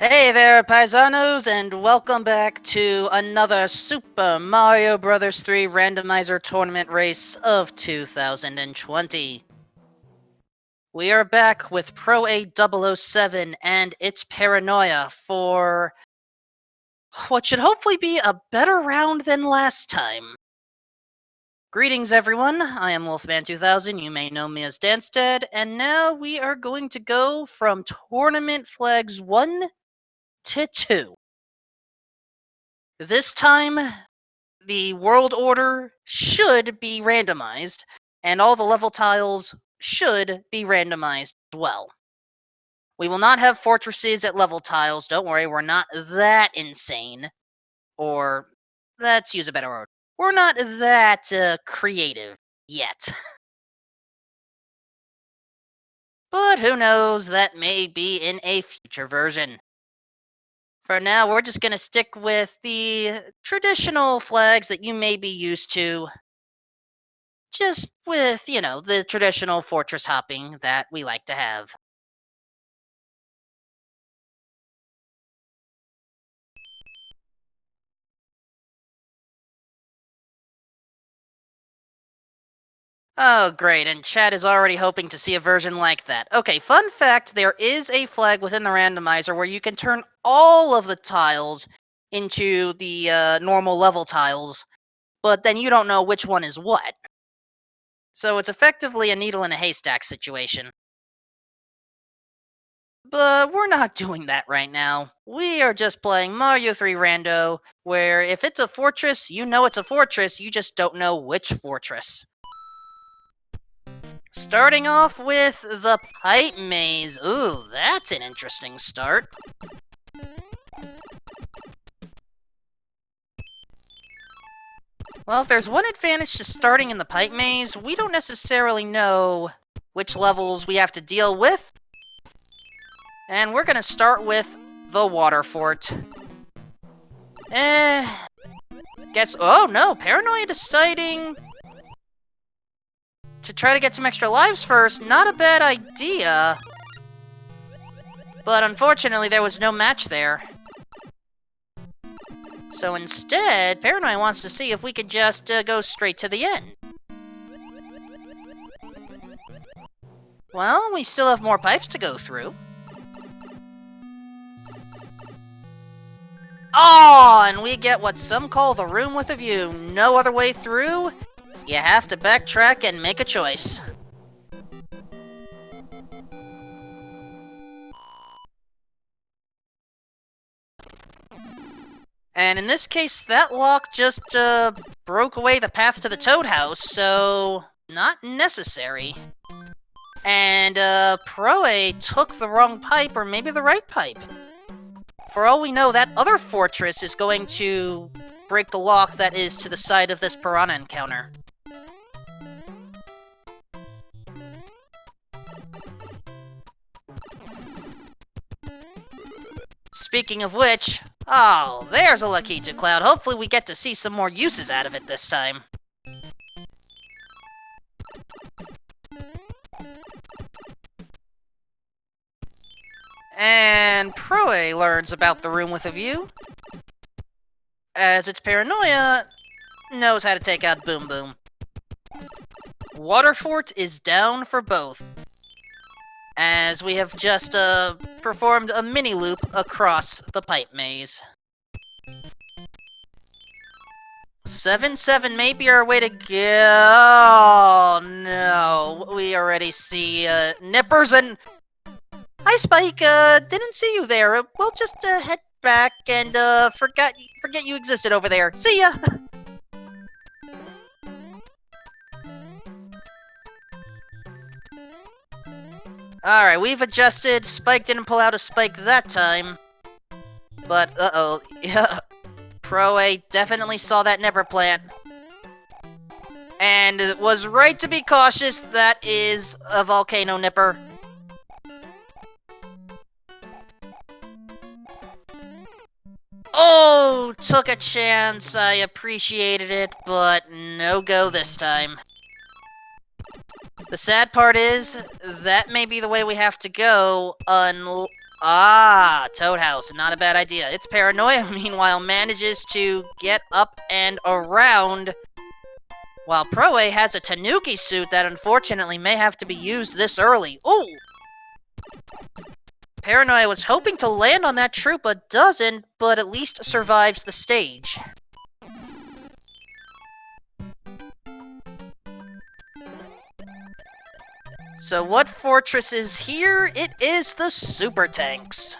Hey there, paisanos, and welcome back to another Super Mario Bros. 3 Randomizer Tournament race of 2020. We are back with proa007 and its Paranoia for what should hopefully be a better round than last time. Greetings, everyone. I am Wolfman2000. You may know me as Danstead, and now we are going to go from Tournament Flags 1 to 2. This time, the world order should be randomized, and all the level tiles should be randomized as well. We will not have fortresses at level tiles. Don't worry, we're not that insane. Or, let's use a better word. We're not that creative yet. But who knows, that may be in a future version. For now, we're just going to stick with the traditional flags that you may be used to. Just with, the traditional fortress hopping that we like to have. Oh, great, and chat is already hoping to see a version like that. Okay, fun fact, there is a flag within the randomizer where you can turn all of the tiles into the normal level tiles, but then you don't know which one is what. So it's effectively a needle in a haystack situation. But we're not doing that right now. We are just playing Mario 3 Rando, where if it's a fortress, you know it's a fortress, you just don't know which fortress. Starting off with the pipe maze. Ooh, that's an interesting start. Well, if there's one advantage to starting in the pipe maze, we don't necessarily know which levels we have to deal with. And we're gonna start with the water fort. Oh no, Paranoia deciding to try to get some extra lives first. Not a bad idea. But unfortunately, there was no match there. So instead, Paranoia wants to see if we could just go straight to the end. Well, we still have more pipes to go through. Oh, and we get what some call the room with a view. No other way through. You have to backtrack and make a choice. And in this case, that lock just broke away the path to the Toad House, so not necessary. And Proa took the wrong pipe, or maybe the right pipe. For all we know, that other fortress is going to break the lock that is to the side of this piranha encounter. Speaking of which, oh, there's a Lakitu Cloud. Hopefully we get to see some more uses out of it this time. And Proa learns about the room with a view, as its Paranoia knows how to take out Boom Boom. Water Fort is down for both, as we have just performed a mini loop across the pipe maze. 7-7 may be our way to go. Oh no, we already see Nippers and... Hi Spike, didn't see you there. We'll just head back and forget you existed over there. See ya! Alright, we've adjusted. Spike didn't pull out a spike that time. But, uh-oh. Yeah. Proa definitely saw that Nipper plant. And it was right to be cautious. That is a volcano Nipper. Oh, took a chance. I appreciated it, but no go this time. The sad part is, that may be the way we have to go, Ah, Toad House, not a bad idea. It's Paranoia, meanwhile, manages to get up and around, while Proa has a Tanuki suit that unfortunately may have to be used this early. Ooh! Paranoia was hoping to land on that troop, but doesn't, but at least survives the stage. So what fortress is here? It is the super tanks.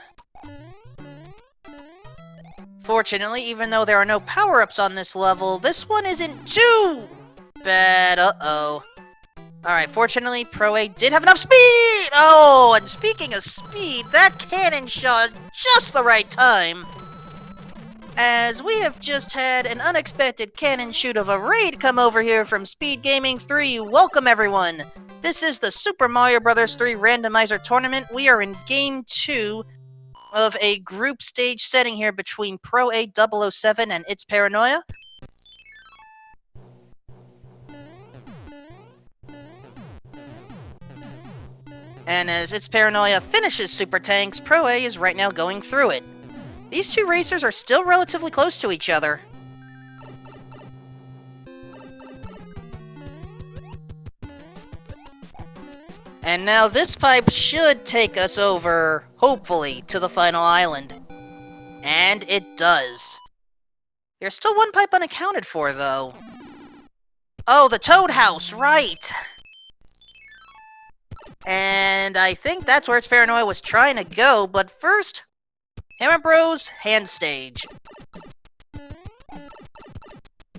Fortunately, even though there are no power-ups on this level, this one isn't too bad. Uh-oh. Alright, fortunately, Proa did have enough speed! Oh, and speaking of speed, that cannon shot just the right time. As we have just had an unexpected cannon shoot of a raid come over here from SpeedGaming 3. Welcome, everyone! This is the Super Mario Bros. 3 Randomizer Tournament. We are in Game 2 of a group stage setting here between proa007 and It's Paranoia. And as It's Paranoia finishes Super Tanks, Proa is right now going through it. These two racers are still relatively close to each other. And now this pipe should take us over, hopefully, to the final island. And it does. There's still one pipe unaccounted for, though. Oh, the Toad House, right! And I think that's where It's Paranoia was trying to go, but first, Hammer Bros. Hand Stage.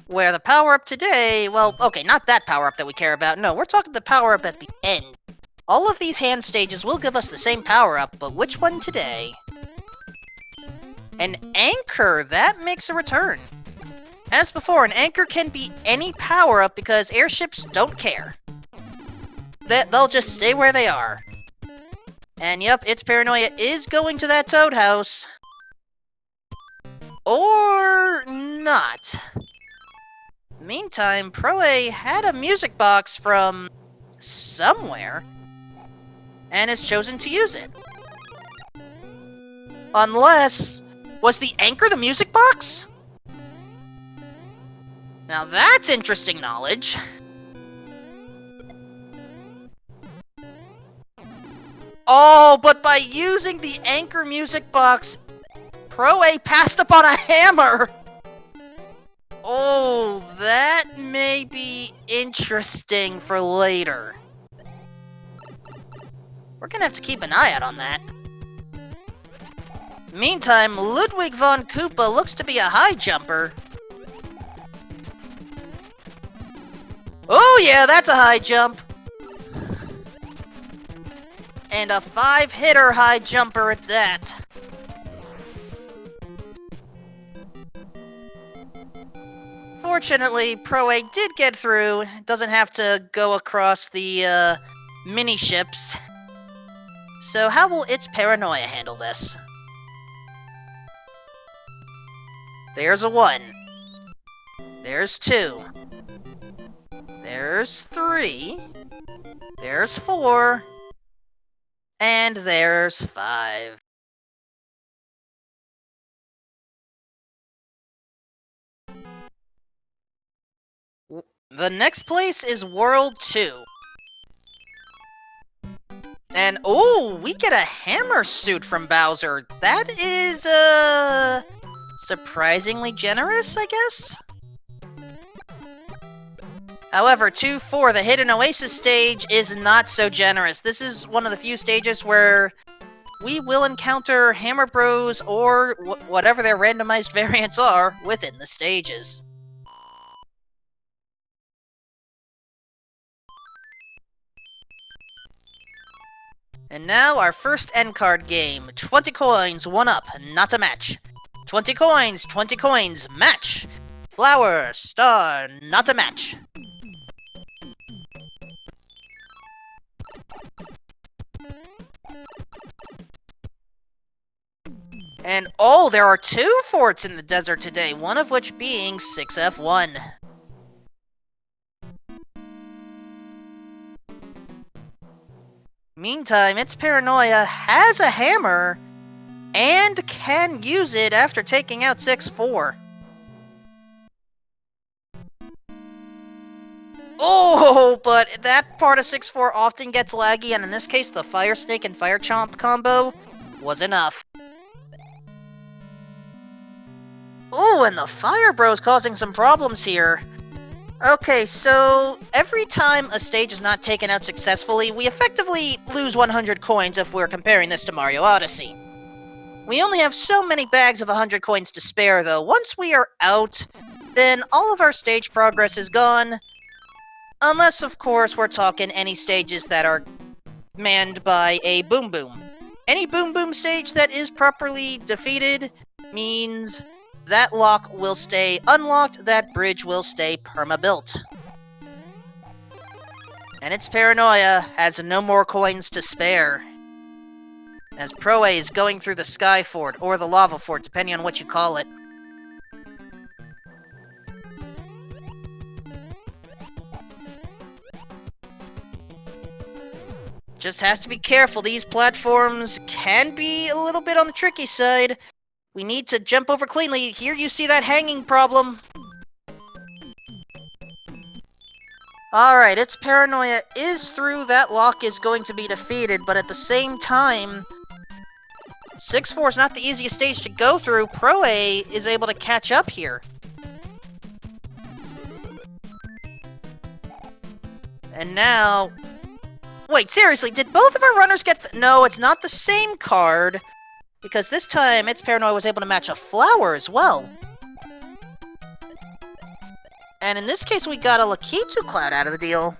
Where the power-up today, well, okay, not that power-up that we care about, no, we're talking the power-up at the end. All of these hand stages will give us the same power-up, but which one today? An anchor, that makes a return. As before, an anchor can be any power-up because airships don't care. They'll just stay where they are. And yep, It's Paranoia is going to that Toad House. Or not. Meantime, Proa had a music box from somewhere, and has chosen to use it. Unless, was the anchor the music box? Now that's interesting knowledge. Oh, but by using the anchor music box, Proa passed up on a hammer! Oh, that may be interesting for later. We're gonna have to keep an eye out on that. Meantime, Ludwig von Koopa looks to be a high jumper. Oh yeah, that's a high jump! And a 5-hitter high jumper at that. Fortunately, Proa did get through, doesn't have to go across the mini-ships. So how will It's Paranoia handle this? There's a 1. There's 2. There's 3. There's 4. And there's 5. The next place is World 2. And, oh, we get a hammer suit from Bowser. That is, surprisingly generous, I guess? However, 2-4, the Hidden Oasis stage, is not so generous. This is one of the few stages where we will encounter Hammer Bros or whatever their randomized variants are within the stages. And now our first end card game. 20 coins, 1 up, not a match. 20 coins, match. Flower, star, not a match. And oh, there are 2 forts in the desert today, one of which being 6F1. Meantime, It's Paranoia has a hammer, and can use it after taking out 6-4. Oh, but that part of 6-4 often gets laggy, and in this case, the Fire Snake and Fire Chomp combo was enough. Oh, and the Fire Bro's causing some problems here. Okay, so every time a stage is not taken out successfully, we effectively lose 100 coins if we're comparing this to Mario Odyssey. We only have so many bags of 100 coins to spare, though. Once we are out, then all of our stage progress is gone. Unless, of course, we're talking any stages that are manned by a Boom Boom. Any Boom Boom stage that is properly defeated means that lock will stay unlocked, that bridge will stay perma-built. And its Paranoia has no more coins to spare, as Proa is going through the Sky Fort, or the Lava Fort, depending on what you call it. Just has to be careful, these platforms can be a little bit on the tricky side. We need to jump over cleanly. Here you see that hanging problem. Alright, its Paranoia is through, that lock is going to be defeated, but at the same time, 6-4 is not the easiest stage to go through. Proa is able to catch up here. And now... Wait, seriously, did both of our runners get No, it's not the same card, because this time its Paranoia was able to match a flower as well. And in this case, we got a Lakitu Cloud out of the deal.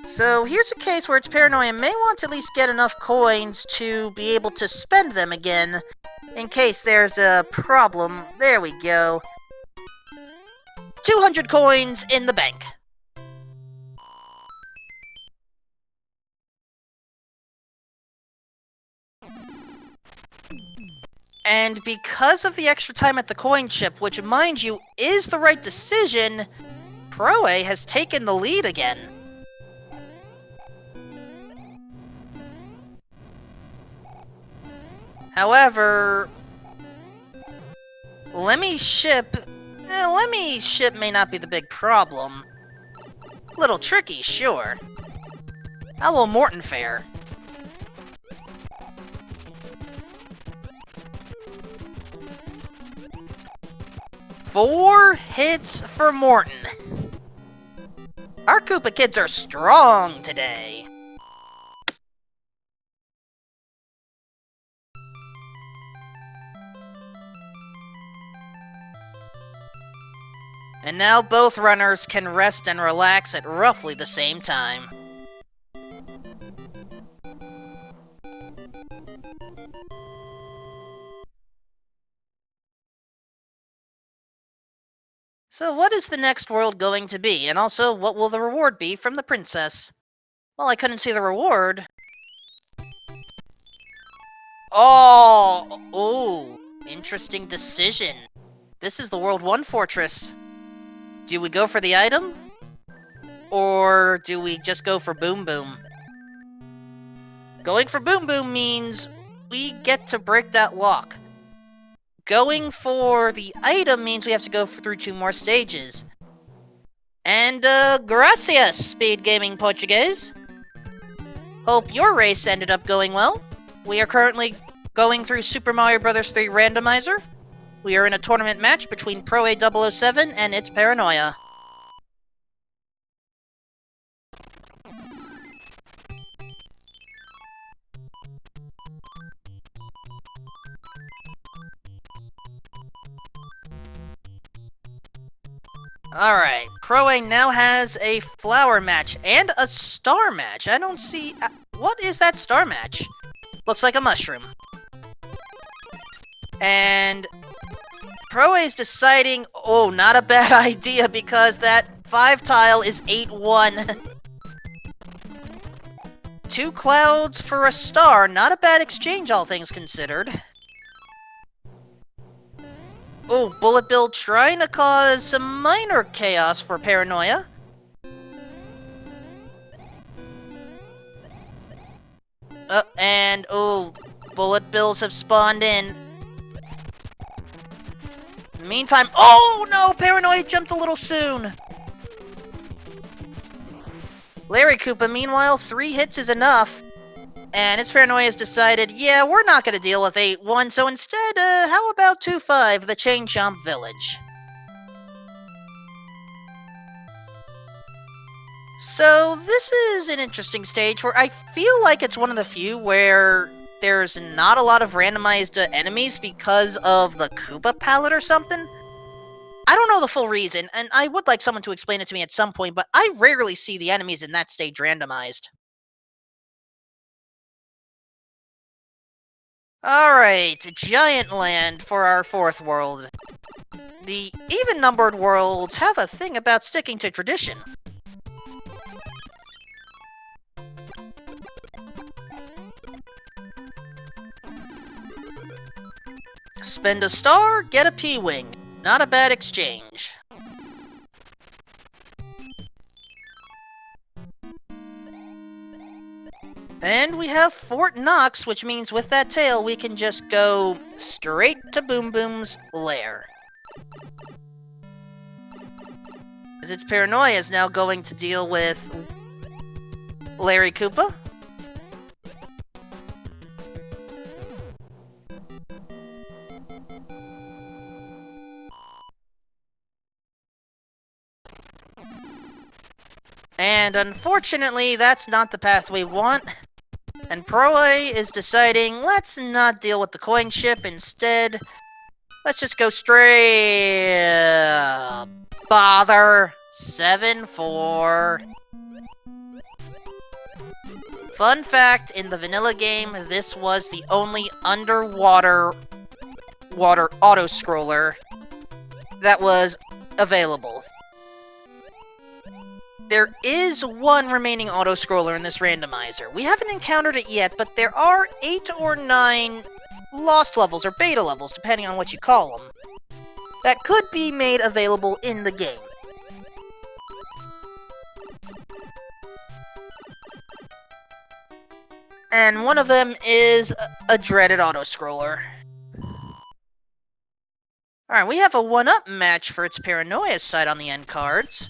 So here's a case where its Paranoia may want to at least get enough coins to be able to spend them again, in case there's a problem. There we go. 200 coins in the bank. And because of the extra time at the coin chip, which, mind you, is the right decision, Proa has taken the lead again. However, Lemmy Ship may not be the big problem. Little tricky, sure. How will Morton fare? Four hits for Morton. Our Koopa kids are strong today. And now both runners can rest and relax at roughly the same time. So what is the next world going to be? And also, what will the reward be from the princess? Well, I couldn't see the reward. Oh, interesting decision. This is the World 1 Fortress. Do we go for the item? Or do we just go for Boom Boom? Going for Boom Boom means we get to break that lock. Going for the item means we have to go through 2 more stages. And, gracias, SpeedGaming Portuguese. Hope your race ended up going well. We are currently going through Super Mario Bros. 3 Randomizer. We are in a tournament match between proa007 and its Paranoia. Alright, Proa now has a flower match and a star match. I don't see... what is that star match? Looks like a mushroom. And Proa is deciding, oh, not a bad idea, because that 5 tile is 8-1. 2 clouds for a star, not a bad exchange, all things considered. Oh, Bullet Bill trying to cause some minor chaos for Paranoia. And, oh, Bullet bills have spawned in. In the meantime, oh no! Paranoia jumped a little soon! Larry Koopa, meanwhile, 3 hits is enough. And its Paranoia has decided, yeah, we're not going to deal with 8-1, so instead, how about 2-5, the Chain Chomp Village? So, this is an interesting stage where I feel like it's one of the few where there's not a lot of randomized enemies because of the Koopa palette or something. I don't know the full reason, and I would like someone to explain it to me at some point, but I rarely see the enemies in that stage randomized. Alright, Giant Land for our 4th world. The even-numbered worlds have a thing about sticking to tradition. Spend a star, get a P-Wing. Not a bad exchange. And we have Fort Knox, which means with that tail we can just go straight to Boom Boom's lair. As its Paranoia is now going to deal with Larry Koopa. And unfortunately, that's not the path we want. And proa007 is deciding, let's not deal with the coin ship, instead, let's just go straight... bother. 7-4. Fun fact, in the vanilla game, this was the only underwater auto-scroller that was available. There is one remaining auto-scroller in this randomizer. We haven't encountered it yet, but there are 8 or 9 lost levels, or beta levels, depending on what you call them, that could be made available in the game. And one of them is a dreaded auto-scroller. Alright, we have a 1-up match for its Paranoia side on the end cards.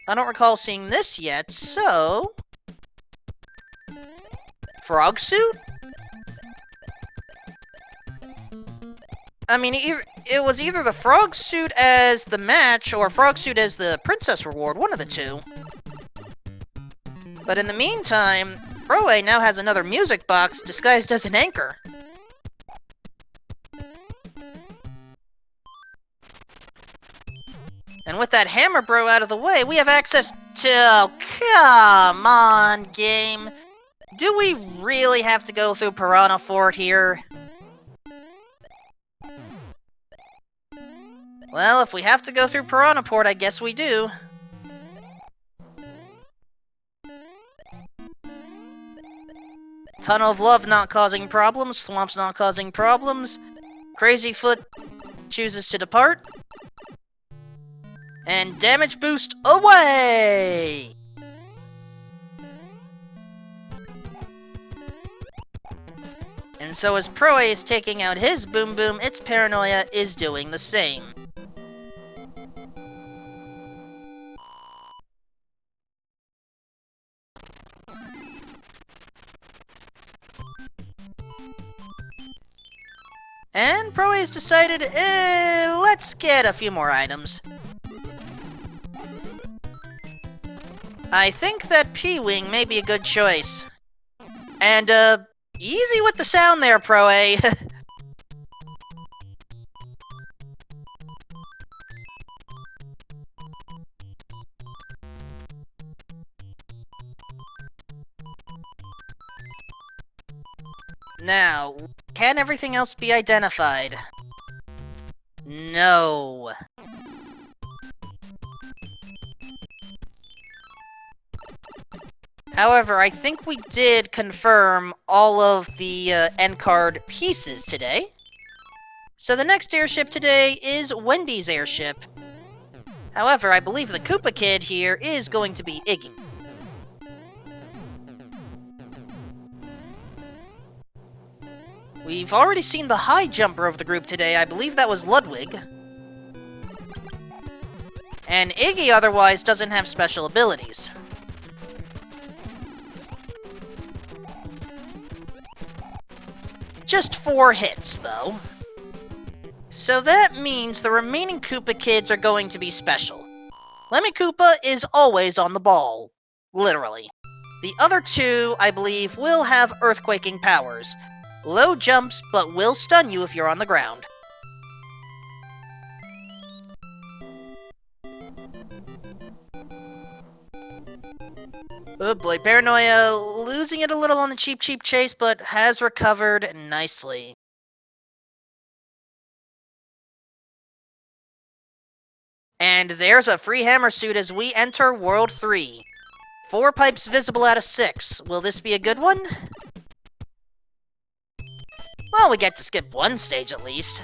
I don't recall seeing this yet, so... Frog suit? I mean, it was either the frog suit as the match, or frog suit as the princess reward, one of the two. But in the meantime, proa007 now has another music box disguised as an anchor. And with that hammer bro out of the way, we have access to... Oh, come on, game. Do we really have to go through Piranha Fort here? Well, if we have to go through Piranha Port, I guess we do. Tunnel of Love not causing problems, Swamp's not causing problems. Crazy Foot chooses to depart. And damage boost away! And so as proa007 is taking out his Boom Boom, its Paranoia is doing the same. And proa007 has decided, let's get a few more items. I think that P-Wing may be a good choice. And, easy with the sound there, proa007. Now, can everything else be identified? No. However, I think we did confirm all of the end card pieces today. So the next airship today is Wendy's airship. However, I believe the Koopa Kid here is going to be Iggy. We've already seen the high jumper of the group today. I believe that was Ludwig. And Iggy otherwise doesn't have special abilities. Just 4 hits, though. So that means the remaining Koopa kids are going to be special. Lemmy Koopa is always on the ball. Literally. The other 2, I believe, will have earthquaking powers. Low jumps, but will stun you if you're on the ground. Oh boy, Paranoia losing it a little on the cheap chase, but has recovered nicely. And there's a free hammer suit as we enter World 3. 4 pipes visible out of 6. Will this be a good one? Well, we get to skip one stage at least.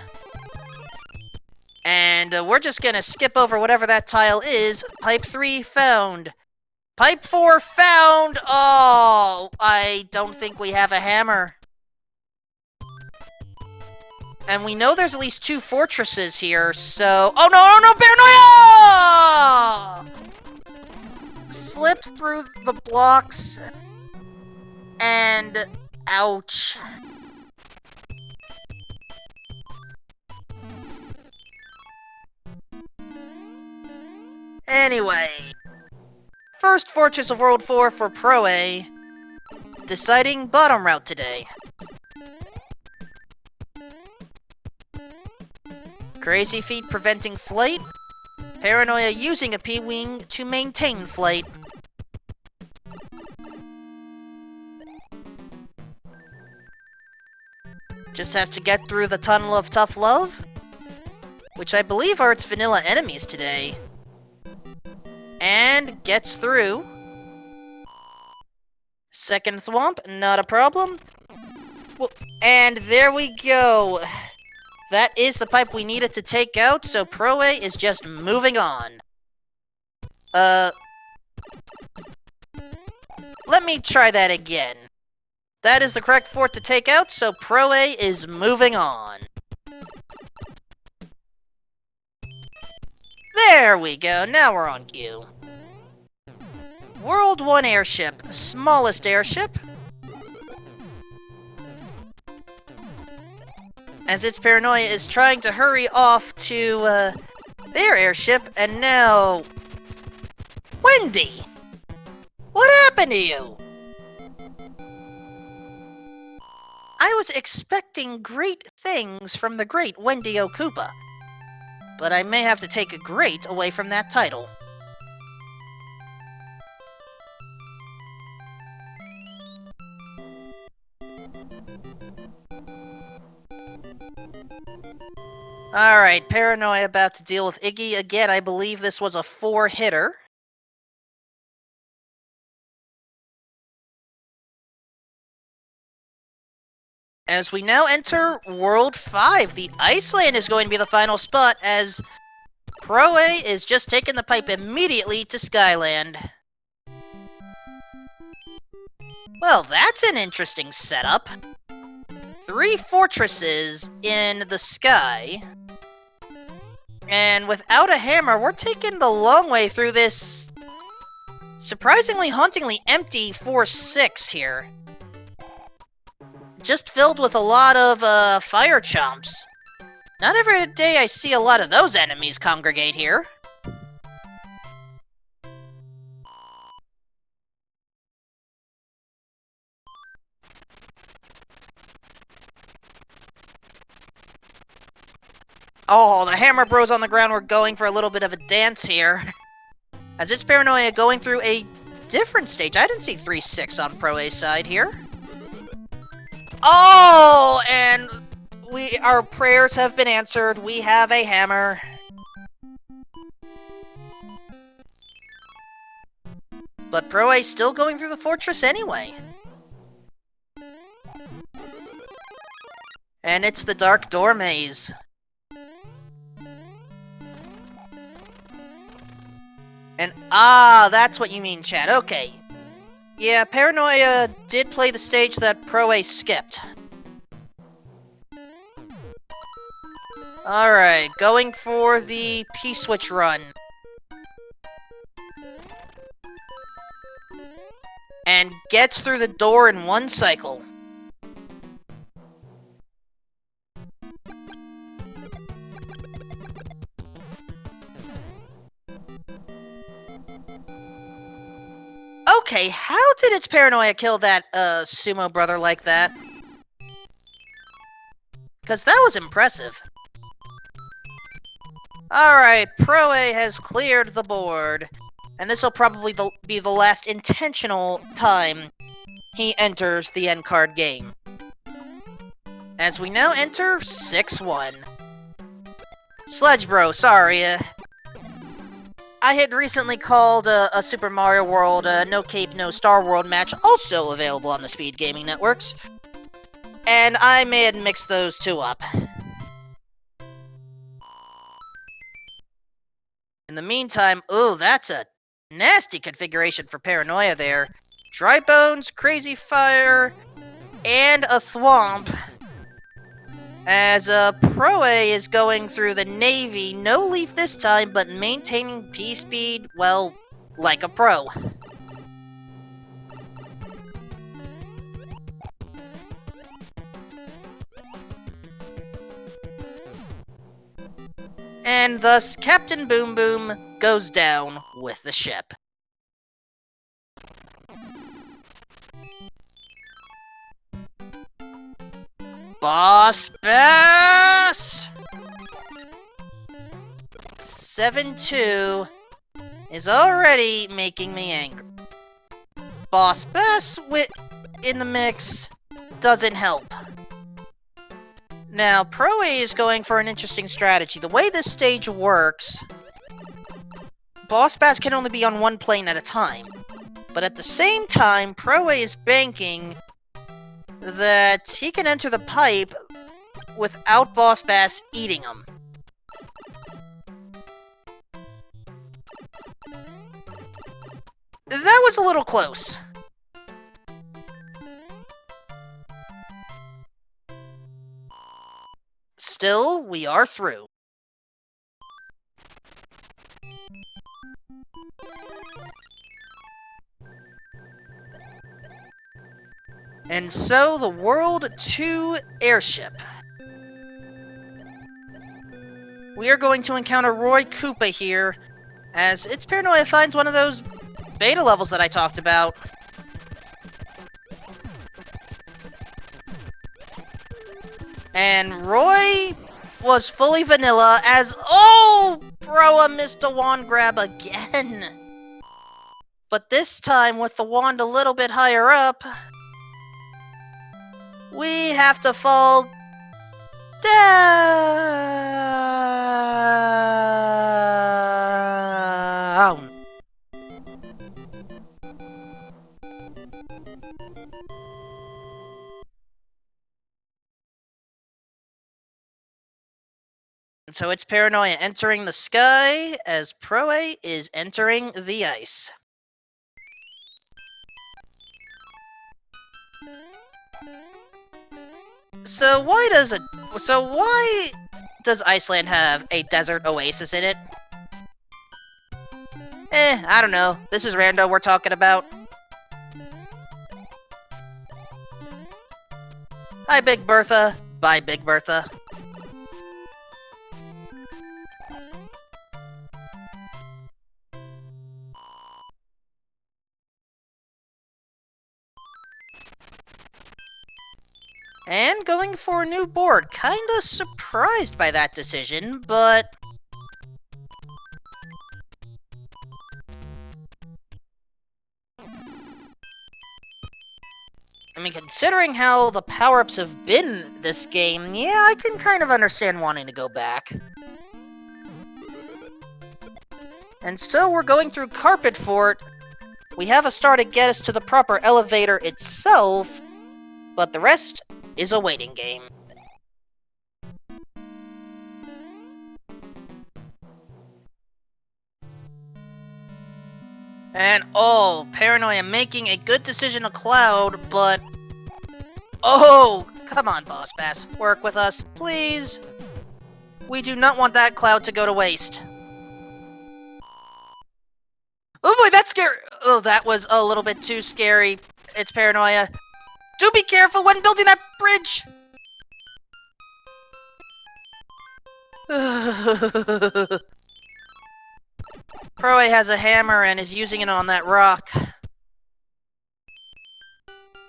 And we're just gonna skip over whatever that tile is. Pipe 3 found. Pipe 4 found! Oh, I don't think we have a hammer. And we know there's at least 2 fortresses here, so... Oh no, Paranoia! Slipped through the blocks. And... ouch. Anyway. First Fortress of World 4 for Pro A. Deciding bottom route today. Crazy Feet preventing flight. Paranoia using a P-Wing to maintain flight. Just has to get through the Tunnel of Tough Love, which I believe are its vanilla enemies today. And gets through. Second thwomp, not a problem. Well, and there we go. That is the pipe we needed to take out, so Pro A is just moving on. Let me try that again. That is the correct fort to take out, so Pro A is moving on. There we go, now we're on cue. World 1 airship, smallest airship. As its Paranoia is trying to hurry off to, their airship, and now... Wendy! What happened to you? I was expecting great things from the great Wendy O. Koopa, but I may have to take a great away from that title. Alright, Paranoia about to deal with Iggy again. I believe this was a 4-hitter. As we now enter World 5, the Iceland is going to be the final spot, as Pro A is just taking the pipe immediately to Skyland. Well, that's an interesting setup. 3 fortresses in the sky. And without a hammer, we're taking the long way through this surprisingly, hauntingly empty 4-6 here. Just filled with a lot of, fire chomps. Not every day I see a lot of those enemies congregate here. Oh, the Hammer Bros on the ground were going for a little bit of a dance here. As it's Paranoia going through a different stage. I didn't see 3-6 on Pro A's side here. Oh, and our prayers have been answered. We have a hammer. But Pro A still going through the fortress anyway. And it's the Dark Door Maze. And that's what you mean, chat. Okay. Yeah, Paranoia did play the stage that Pro A skipped. Alright, going for the P-switch run. And gets through the door in one cycle. Okay, how did its Paranoia kill that, sumo brother like that? Because that was impressive. Alright, Pro A has cleared the board. And this will probably be the last intentional time he enters the end card game. As we now enter 6-1. Sledge Bro, sorry, I had recently called a Super Mario World No Cape No Star World match, also available on the SpeedGaming networks, and I may have mixed those two up. In the meantime, ooh, that's a nasty configuration for Paranoia there. Dry Bones, Crazy Fire, and a Thwomp. As Pro A is going through the Navy, no leaf this time, but maintaining P-speed, well, like a pro. And thus, Captain Boom Boom goes down with the ship. Boss Bass! 7-2 is already making me angry. Boss Bass in the mix doesn't help. Now, Pro A is going for an interesting strategy. The way this stage works, Boss Bass can only be on one plane at a time. But at the same time, Pro A is banking that he can enter the pipe without Boss Bass eating him. That was a little close. Still, we are through. And so, the World 2 airship. We are going to encounter Roy Koopa here, as its Paranoia finds one of those beta levels that I talked about. And Roy was fully vanilla, as, oh, Broa missed a wand grab again. But this time, with the wand a little bit higher up, we have to fall down. And so it's Paranoia entering the sky as Pro A is entering the ice. So why does Iceland have a desert oasis in it? I don't know. This is Rando we're talking about. Hi, Big Bertha. Bye, Big Bertha. And going for a new board. Kinda surprised by that decision, but I mean, considering how the power-ups have been this game, yeah, I can kind of understand wanting to go back. And so we're going through Carpet Fort. We have a star to get us to the proper elevator itself, but the rest is a waiting game. And oh, Paranoia making a good decision to Cloud, but oh, come on, Boss Bass, work with us, please. We do not want that cloud to go to waste. Oh boy, that's scary! Oh, that was a little bit too scary. It's Paranoia. Do be careful when building that bridge! Proa has a hammer and is using it on that rock.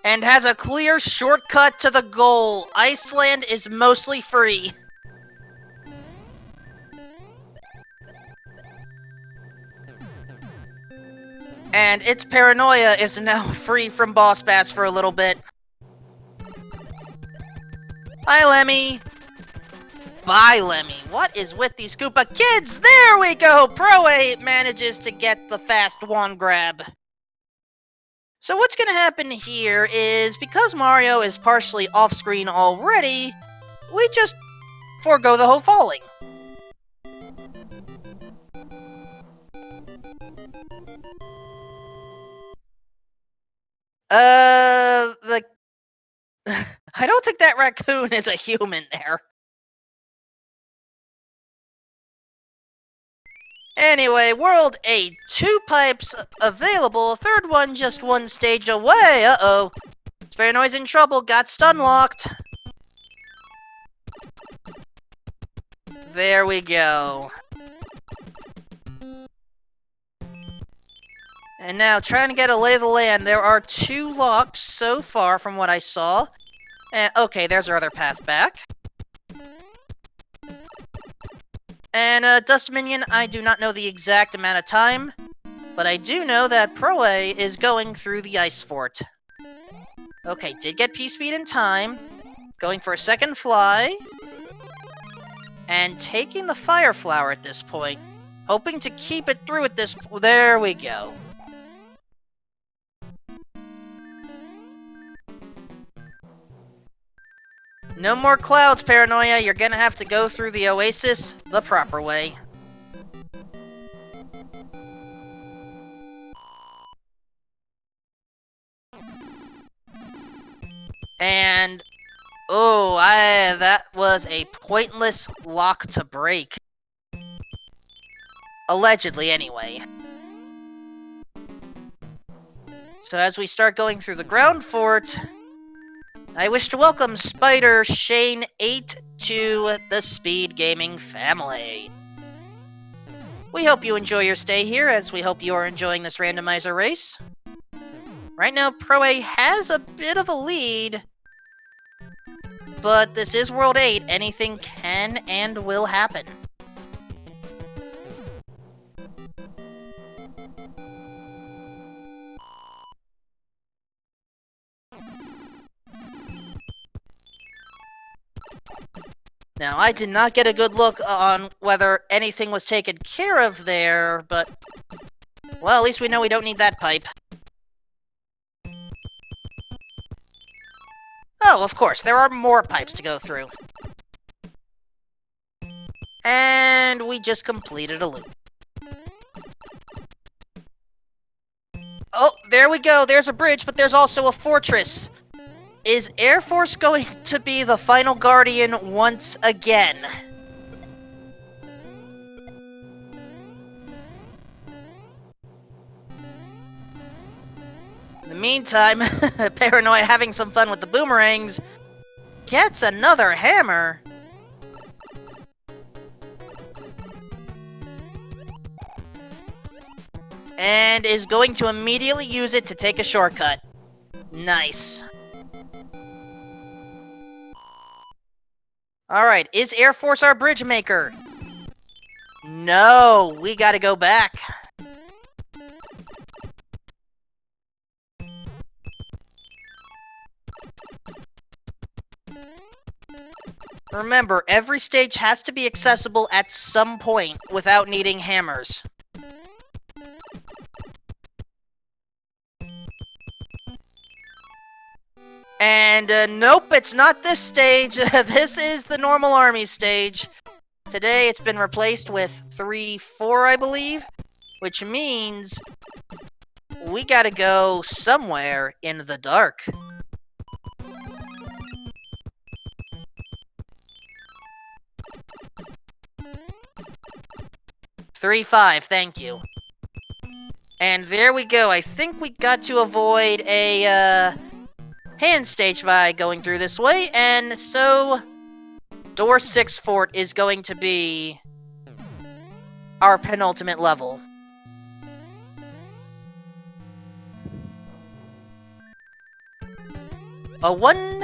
And has a clear shortcut to the goal. Iceland is mostly free. And its Paranoia is now free from Boss Bass for a little bit. Bye, Lemmy. Bye, Lemmy. What is with these Koopa kids? There we go! Proa manages to get the fast wand grab. So what's gonna happen here is, because Mario is partially off-screen already, we just forego the whole falling. I don't think that raccoon is a human there. Anyway, World 8. 2 pipes available, third one just one stage away. Uh-oh. Paranoia's in trouble, got stun locked. There we go. And now, trying to get a lay of the land. There are 2 locks so far from what I saw. And, okay, there's our other path back. And, Dust Minion, I do not know the exact amount of time, but I do know that Proa is going through the Ice Fort. Okay, did get P-Speed in time. Going for a second fly. And taking the Fire Flower at this point. Hoping to keep it through at this... There we go. No more clouds, Paranoia. You're gonna have to go through the oasis the proper way. And... oh, that was a pointless lock to break. Allegedly, anyway. So as we start going through the ground fort... I wish to welcome Spider Shane 8 to the SpeedGaming family. We hope you enjoy your stay here, as we hope you are enjoying this randomizer race. Right now, Proa has a bit of a lead, but this is World 8. Anything can and will happen. Now, I did not get a good look on whether anything was taken care of there, but... well, at least we know we don't need that pipe. Oh, of course, there are more pipes to go through. And we just completed a loop. Oh, there we go, there's a bridge, but there's also a fortress. Is Air Force going to be the final guardian once again? In the meantime, Paranoia having some fun with the boomerangs, gets another hammer. And is going to immediately use it to take a shortcut. Nice. Alright, is Air Force our bridge maker? No, we gotta go back. Remember, every stage has to be accessible at some point without needing hammers. And, nope, it's not this stage. This is the normal army stage. Today, it's been replaced with 3-4, I believe. Which means... we gotta go somewhere in the dark. 3-5, thank you. And there we go. I think we got to avoid a hand stage by going through this way, and so door 6 fort is going to be our penultimate level. A 1,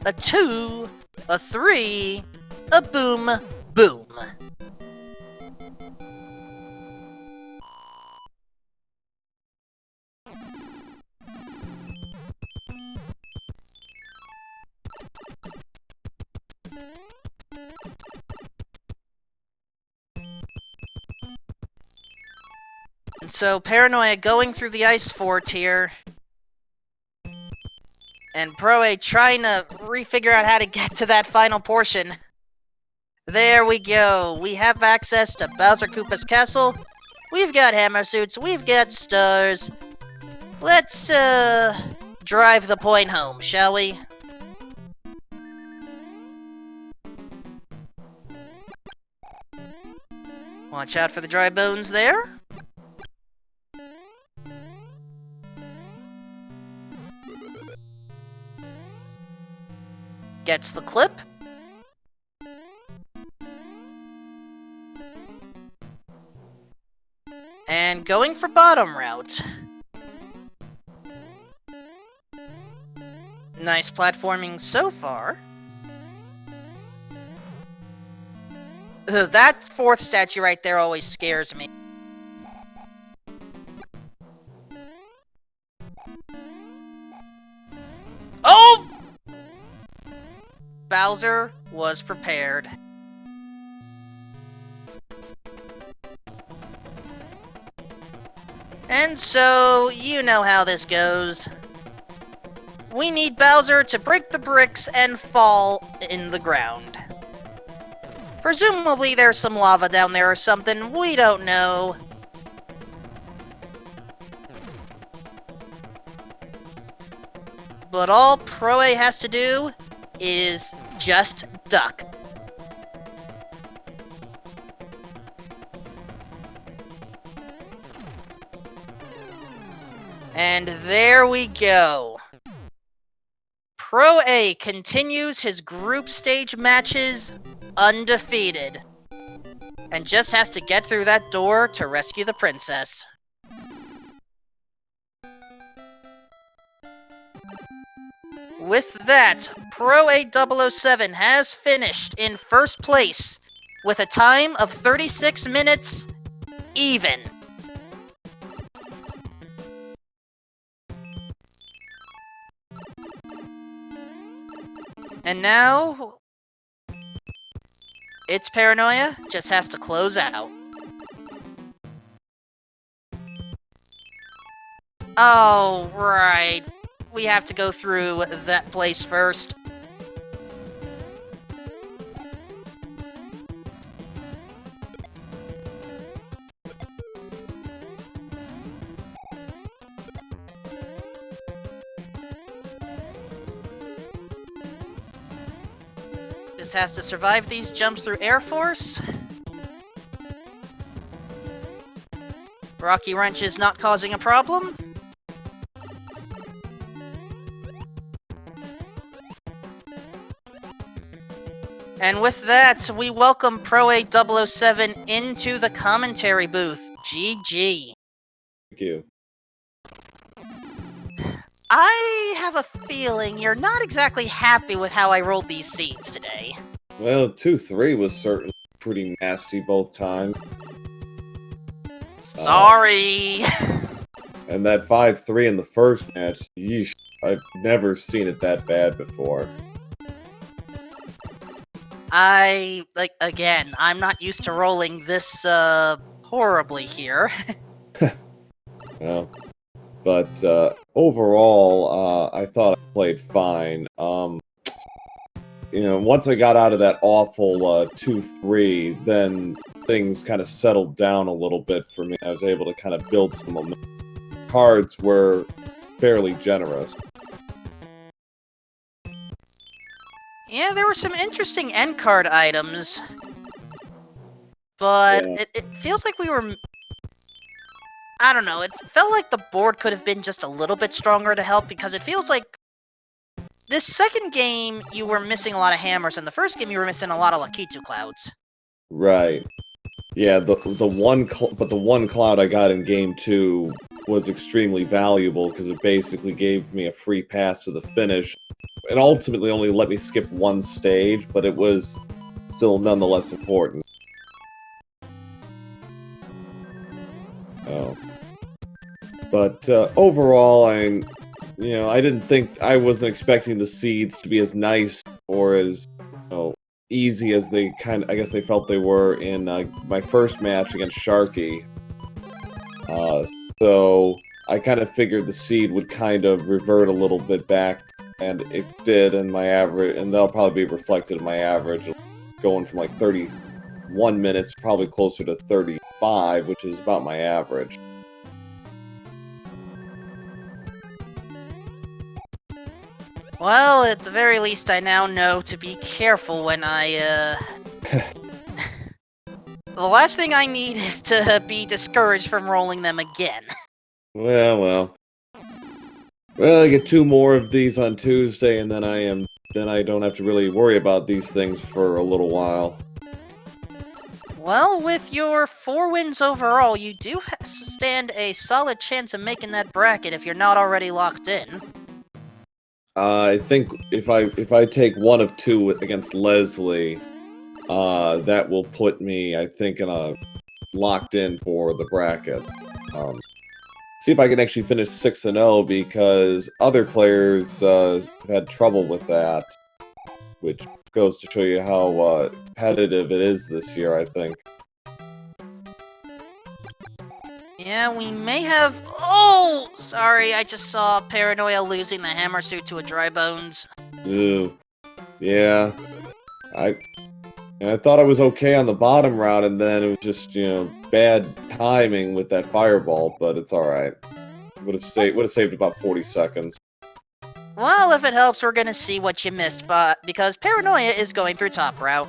a 2, a 3, a boom, boom. And so Paranoia going through the ice fort here. And Proa trying to refigure out how to get to that final portion. There we go. We have access to Bowser Koopa's castle. We've got hammer suits. We've got stars. Let's, drive the point home, shall we? Watch out for the dry bones there. Gets the clip. And going for bottom route. Nice platforming so far. That 4th statue right there always scares me. Oh! Bowser was prepared. And so, you know how this goes. We need Bowser to break the bricks and fall in the ground. Presumably there's some lava down there or something, we don't know. But all Proa has to do is just duck. And there we go. Proa continues his group stage matches undefeated. And just has to get through that door to rescue the princess. With that, proa007 has finished in first place with a time of 36 minutes even. And now, it's Paranoia, just has to close out. Oh, right. We have to go through that place first. Just has to survive these jumps through Air Force. Rocky Wrench is not causing a problem. And with that, we welcome proa007 into the commentary booth. GG.
Thank you.
I have a feeling you're not exactly happy with how I rolled these seeds today.
Well, 2-3 was certainly pretty nasty both times.
Sorry.
And that 5-3 in the first match, yeesh, I've never seen it that bad before.
Again, I'm not used to rolling this, horribly here.
Well, but, overall, I thought I played fine. You know, once I got out of that awful, 2-3, then things kind of settled down a little bit for me. I was able to kind of build some momentum. Cards were fairly generous.
Yeah, there were some interesting end card items. but
Yeah.
it feels like we were... I don't know, it felt like the board could have been just a little bit stronger to help, because it feels like this second game you were missing a lot of hammers, and the first game you were missing a lot of Lakitu clouds.
Right. Yeah, the one cloud I got in game 2 was extremely valuable because it basically gave me a free pass to the finish. It ultimately only let me skip one stage, but it was still nonetheless important. Oh. But overall, I wasn't expecting the seeds to be as nice or as, easy as I guess they felt they were in my first match against Sharky. So I kind of figured the seed would kind of revert a little bit back, and it did, and my average, and that'll probably be reflected in my average, going from like 31 minutes to probably closer to 35, which is about my average.
Well, at the very least, I now know to be careful when I, The last thing I need is to be discouraged from rolling them again.
Well, I get 2 more of these on Tuesday, and then I don't have to really worry about these things for a little while.
Well, with your 4 wins overall, you do stand a solid chance of making that bracket if you're not already locked in.
I think if I take 1 of 2 against Leslie, that will put me, I think, in a locked in for the brackets. See if I can actually finish 6-0, because other players had trouble with that, which goes to show you how competitive it is this year, I think.
Yeah, we may have... Oh! Sorry, I just saw Paranoia losing the hammer suit to a dry bones.
Ooh. Yeah. I thought I was okay on the bottom round, and then it was just, bad timing with that fireball, but it's alright. Would have saved about 40 seconds.
Well, if it helps, we're gonna see what you missed, but because Paranoia is going through top route.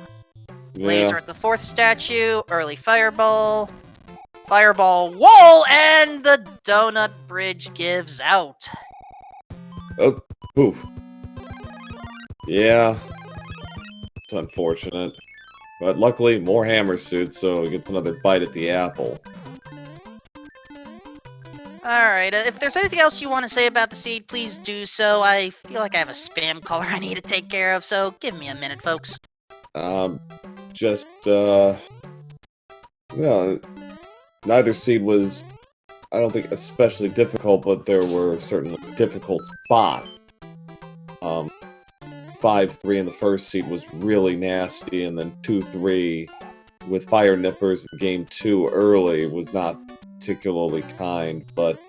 Yeah.
Laser at the 4th statue, early fireball, fireball wall, and the donut bridge gives out.
Oh, poof. Yeah. It's unfortunate. But luckily, more hammer suits, so we get another bite at the apple.
Alright, if there's anything else you want to say about the seed, please do so. I feel like I have a spam caller I need to take care of, so give me a minute, folks.
Neither seed was, I don't think, especially difficult, but there were certain difficult spots. 5-3 in the first seed was really nasty, and then 2-3 with Fire Nippers in game 2 early was not particularly kind, but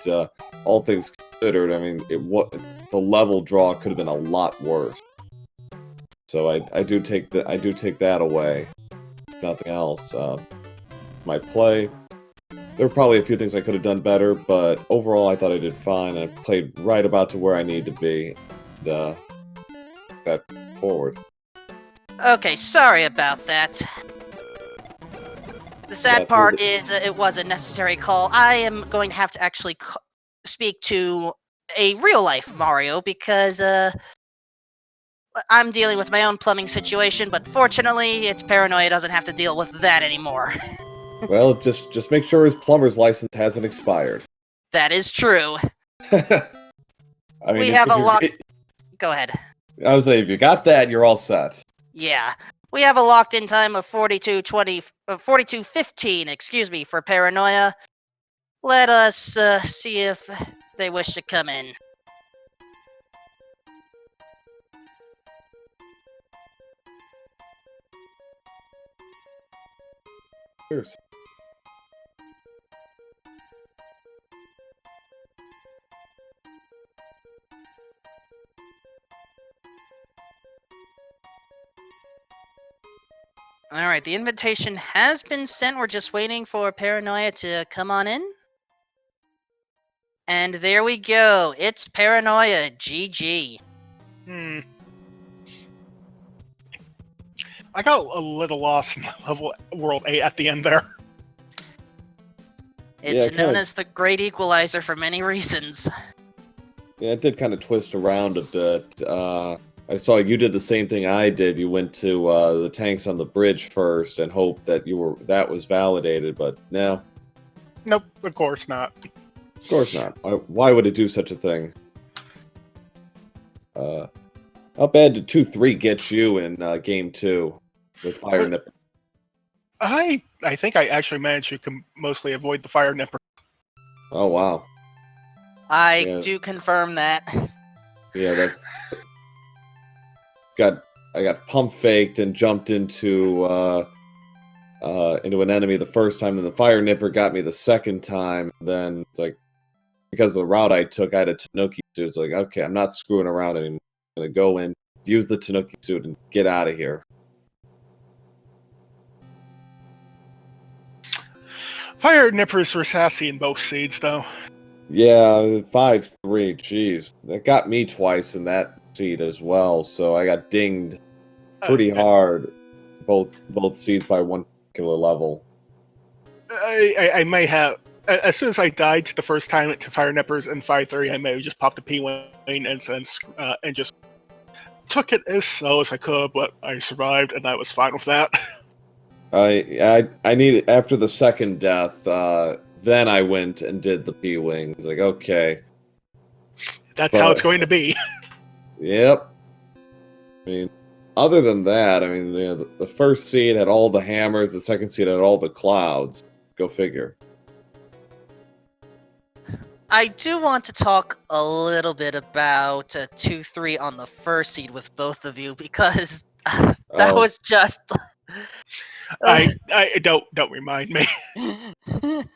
all things considered, I mean, the level draw could have been a lot worse. So I do take that away. Nothing else. My play, there were probably a few things I could have done better, but overall I thought I did fine. I played right about to where I need to be. And, that forward.
Okay, sorry about that. The sad part is it was a necessary call. I am going to have to actually speak to a real-life Mario, because I'm dealing with my own plumbing situation, but fortunately, it's Paranoia doesn't have to deal with that anymore.
Well, just make sure his plumber's license hasn't expired.
That is true.
I mean,
We have a lock... Go ahead.
I was saying, if you got that, you're all set.
Yeah. We have a locked-in time of 42:15, excuse me, for Paranoia. Let us see if they wish to come in.
Cheers.
Alright, the invitation has been sent. We're just waiting for Paranoia to come on in. And there we go. It's Paranoia. GG.
I got a little lost in level World 8 at the end there.
It's known as the Great Equalizer for many reasons.
Yeah, it did kind of twist around a bit. I saw you did the same thing I did. You went to the tanks on the bridge first and hoped that that was validated, but no.
Nope, of course not.
Of course not. Why would it do such a thing? How bad did 2-3 get you in Game 2 with Fire Nipper?
I think I actually managed to mostly avoid the Fire Nipper.
Oh, wow.
I do confirm that.
Yeah, I got pump faked and jumped into an enemy the first time, and the Fire Nipper got me the second time. Then it's like, because of the route I took, I had a Tanuki suit. It's like, okay, I'm not screwing around anymore. I'm gonna go in, use the Tanuki suit, and get out of here.
Fire Nippers were sassy in both seeds, though.
Yeah, 5-3, jeez. That got me twice in that seed as well, so I got dinged pretty hard, both seeds by one particular level.
I may have, as soon as I died the first time to Fire Nippers in 5-3, I may have just popped a P-Wing and just took it as slow as I could, but I survived, and I was fine with that.
I needed, after the second death, then I went and did the P-Wing. It's like, okay.
That's how it's going to be.
Yep. I mean, other than that, I mean, the first seed had all the hammers, the second seed had all the clouds. Go figure.
I do want to talk a little bit about 2-3 on the first seed with both of you, because that was just...
I don't remind me.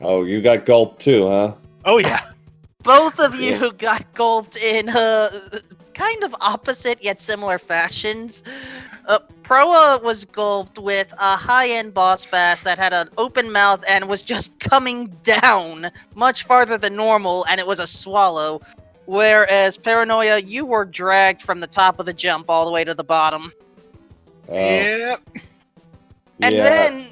Oh, you got gulped too, huh?
Oh yeah.
Both of you got gulped in kind of opposite yet similar fashions. Proa was gulped with a high-end boss bass that had an open mouth and was just coming down much farther than normal, and it was a swallow. Whereas Paranoia, you were dragged from the top of the jump all the way to the bottom.
Yep.
And then,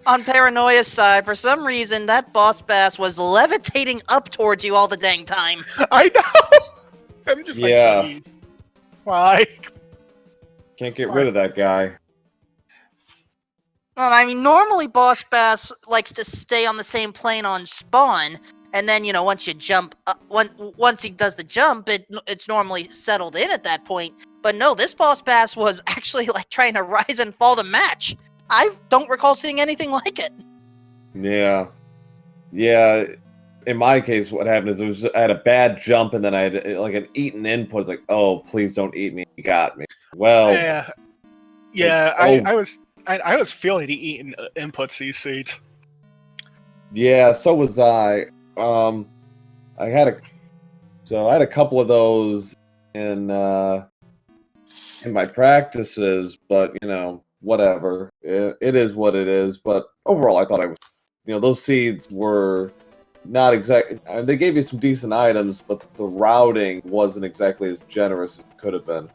on Paranoia's side, for some reason, that boss bass was levitating up towards you all the dang time.
I know! I'm just like, please. Why?
Can't get rid of that guy.
Well, I mean, normally boss bass likes to stay on the same plane on spawn, and then, once you jump, once he does the jump, it's normally settled in at that point. But no, this boss bass was actually like trying to rise and fall to match. I don't recall seeing anything like it.
Yeah. In my case, what happened is I had a bad jump, and then I had like an eaten input. It's like, oh, please don't eat me. You got me. Well.
Yeah.
Like,
I was feeling the eaten inputs these seeds.
Yeah, so was I. I had a couple of those in my practices, but whatever. It is what it is. But overall, I thought I was, those seeds were not exactly. They gave you some decent items, but the routing wasn't exactly as generous as it could have been.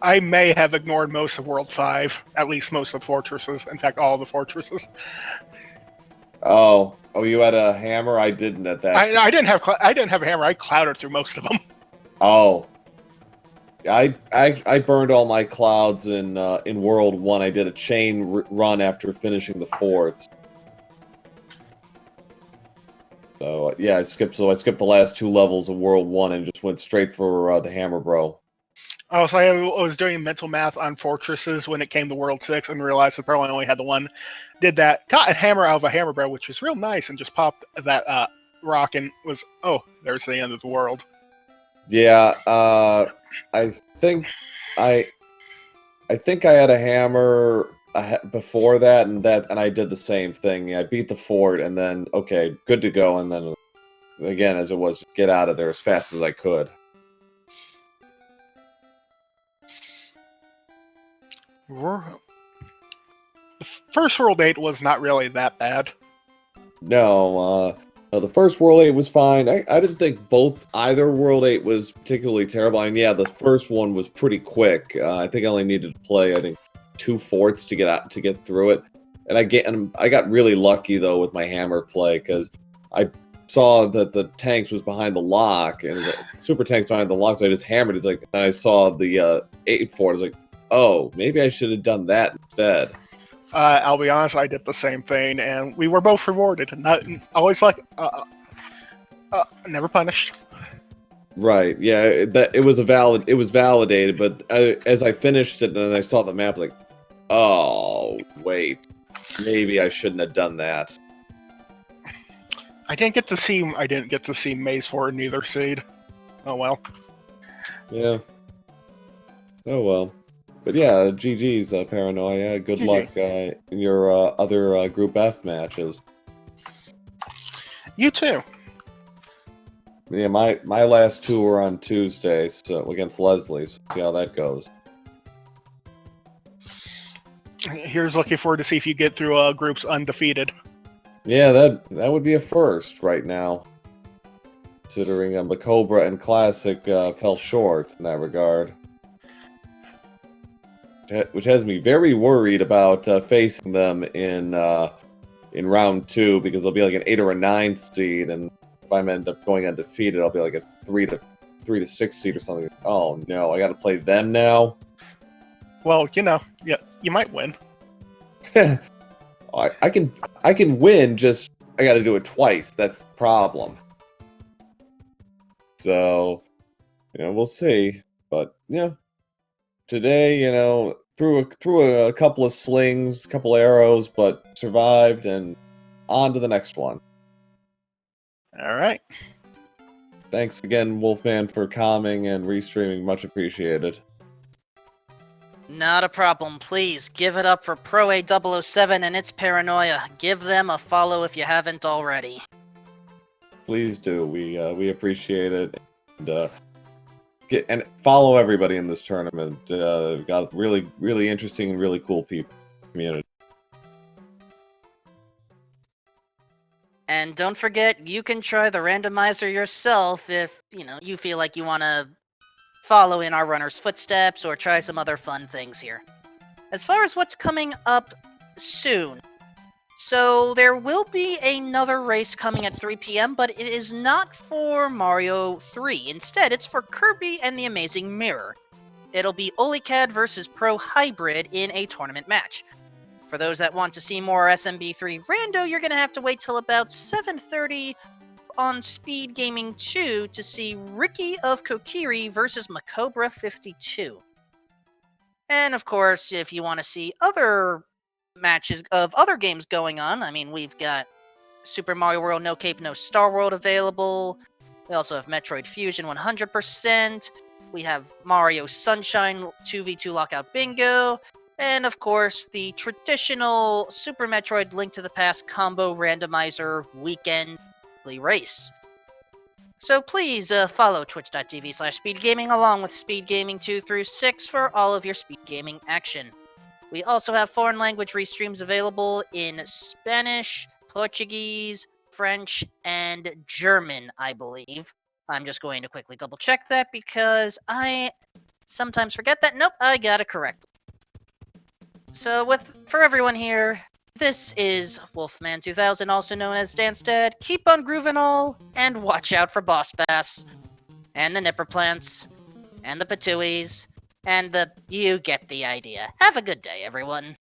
I may have ignored most of World 5, at least most of the fortresses. In fact, all the fortresses.
Oh, you had a hammer? I didn't at that.
I didn't have a hammer. I clouded through most of them.
Oh. I burned all my clouds in World 1. I did a chain run after finishing the forts. So yeah, I skipped the last 2 levels of World 1 and just went straight for the hammer bro.
Oh, so I was doing mental math on fortresses when it came to World 6 and realized that probably only had the one. Did that, got a hammer out of a hammer bro, which was real nice, and just popped that rock and was, there's the end of the world.
Yeah, I think I had a hammer before that, and I did the same thing. I beat the fort, and then okay, good to go, and then again, as it was, just get out of there as fast as I could.
The first World 8 was not really that bad.
No, the first World 8 was fine. I didn't think either World 8 was particularly terrible. And yeah, the first one was pretty quick. I think I only needed to play, 2/4 to get through it. And I got really lucky though with my hammer play because I saw that the tanks was behind the lock and the super tanks behind the lock, so I just hammered. It's like, and I saw the 8/4. I was like, oh, maybe I should have done that instead.
I'll be honest, I did the same thing, and we were both rewarded. Not always like, never punished.
Right? Yeah. It was validated, but as I finished it and I saw the map, like, oh wait, maybe I shouldn't have done that.
I didn't get to see Maze 4 neither seed. Oh well.
Yeah. Oh well. But yeah, GG's, Paranoia. Good
GG.
luck in your other Group F matches.
You too.
Yeah, my last two were on Tuesday, so against Leslie. So see how that goes.
Here's looking forward to see if you get through groups undefeated.
Yeah, that would be a first right now, considering the Cobra and Classic fell short in that regard. Which has me very worried about facing them in round 2, because they'll be like an 8 or a 9 seed, and if I end up going undefeated, I'll be like a 3 to 6 seed or something. Oh no, I got to play them now.
Well, yeah, you might win.
I can win, just I got to do it twice. That's the problem. So, we'll see. But yeah. Today, threw a couple of slings, couple arrows, but survived, and on to the next one.
All right.
Thanks again, Wolfman, for calming and restreaming. Much appreciated.
Not a problem. Please give it up for proa007 and its Paranoia. Give them a follow if you haven't already.
Please do. We appreciate it. And follow everybody in this tournament. We've got really, really interesting and really cool people in the community.
And don't forget, you can try the randomizer yourself if, you feel like you want to follow in our runner's footsteps or try some other fun things here. As far as what's coming up soon, so there will be another race coming at 3 p.m., but it is not for Mario 3. Instead, it's for Kirby and the Amazing Mirror. It'll be Olicad versus Pro Hybrid in a tournament match. For those that want to see more SMB3 Rando, you're going to have to wait till about 7:30 on SpeedGaming 2 to see Ricky of Kokiri versus Macobra52. And of course, if you want to see other matches of other games going on, we've got Super Mario World No Cape No Star World available. We also have Metroid Fusion 100%. We have Mario Sunshine 2v2 Lockout Bingo. And of course, the traditional Super Metroid Link to the Past combo randomizer weekend race. So please follow twitch.tv/speedgaming along with SpeedGaming 2 through 6 for all of your SpeedGaming action. We also have foreign language restreams available in Spanish, Portuguese, French, and German, I believe. I'm just going to quickly double check that because I sometimes forget that. Nope, I got it correct. So for everyone here, this is Wolfman2000, also known as Stanstead. Keep on grooving all, and watch out for Boss Bass, and the Nipper Plants, and the Patuis, and you get the idea. Have a good day, everyone.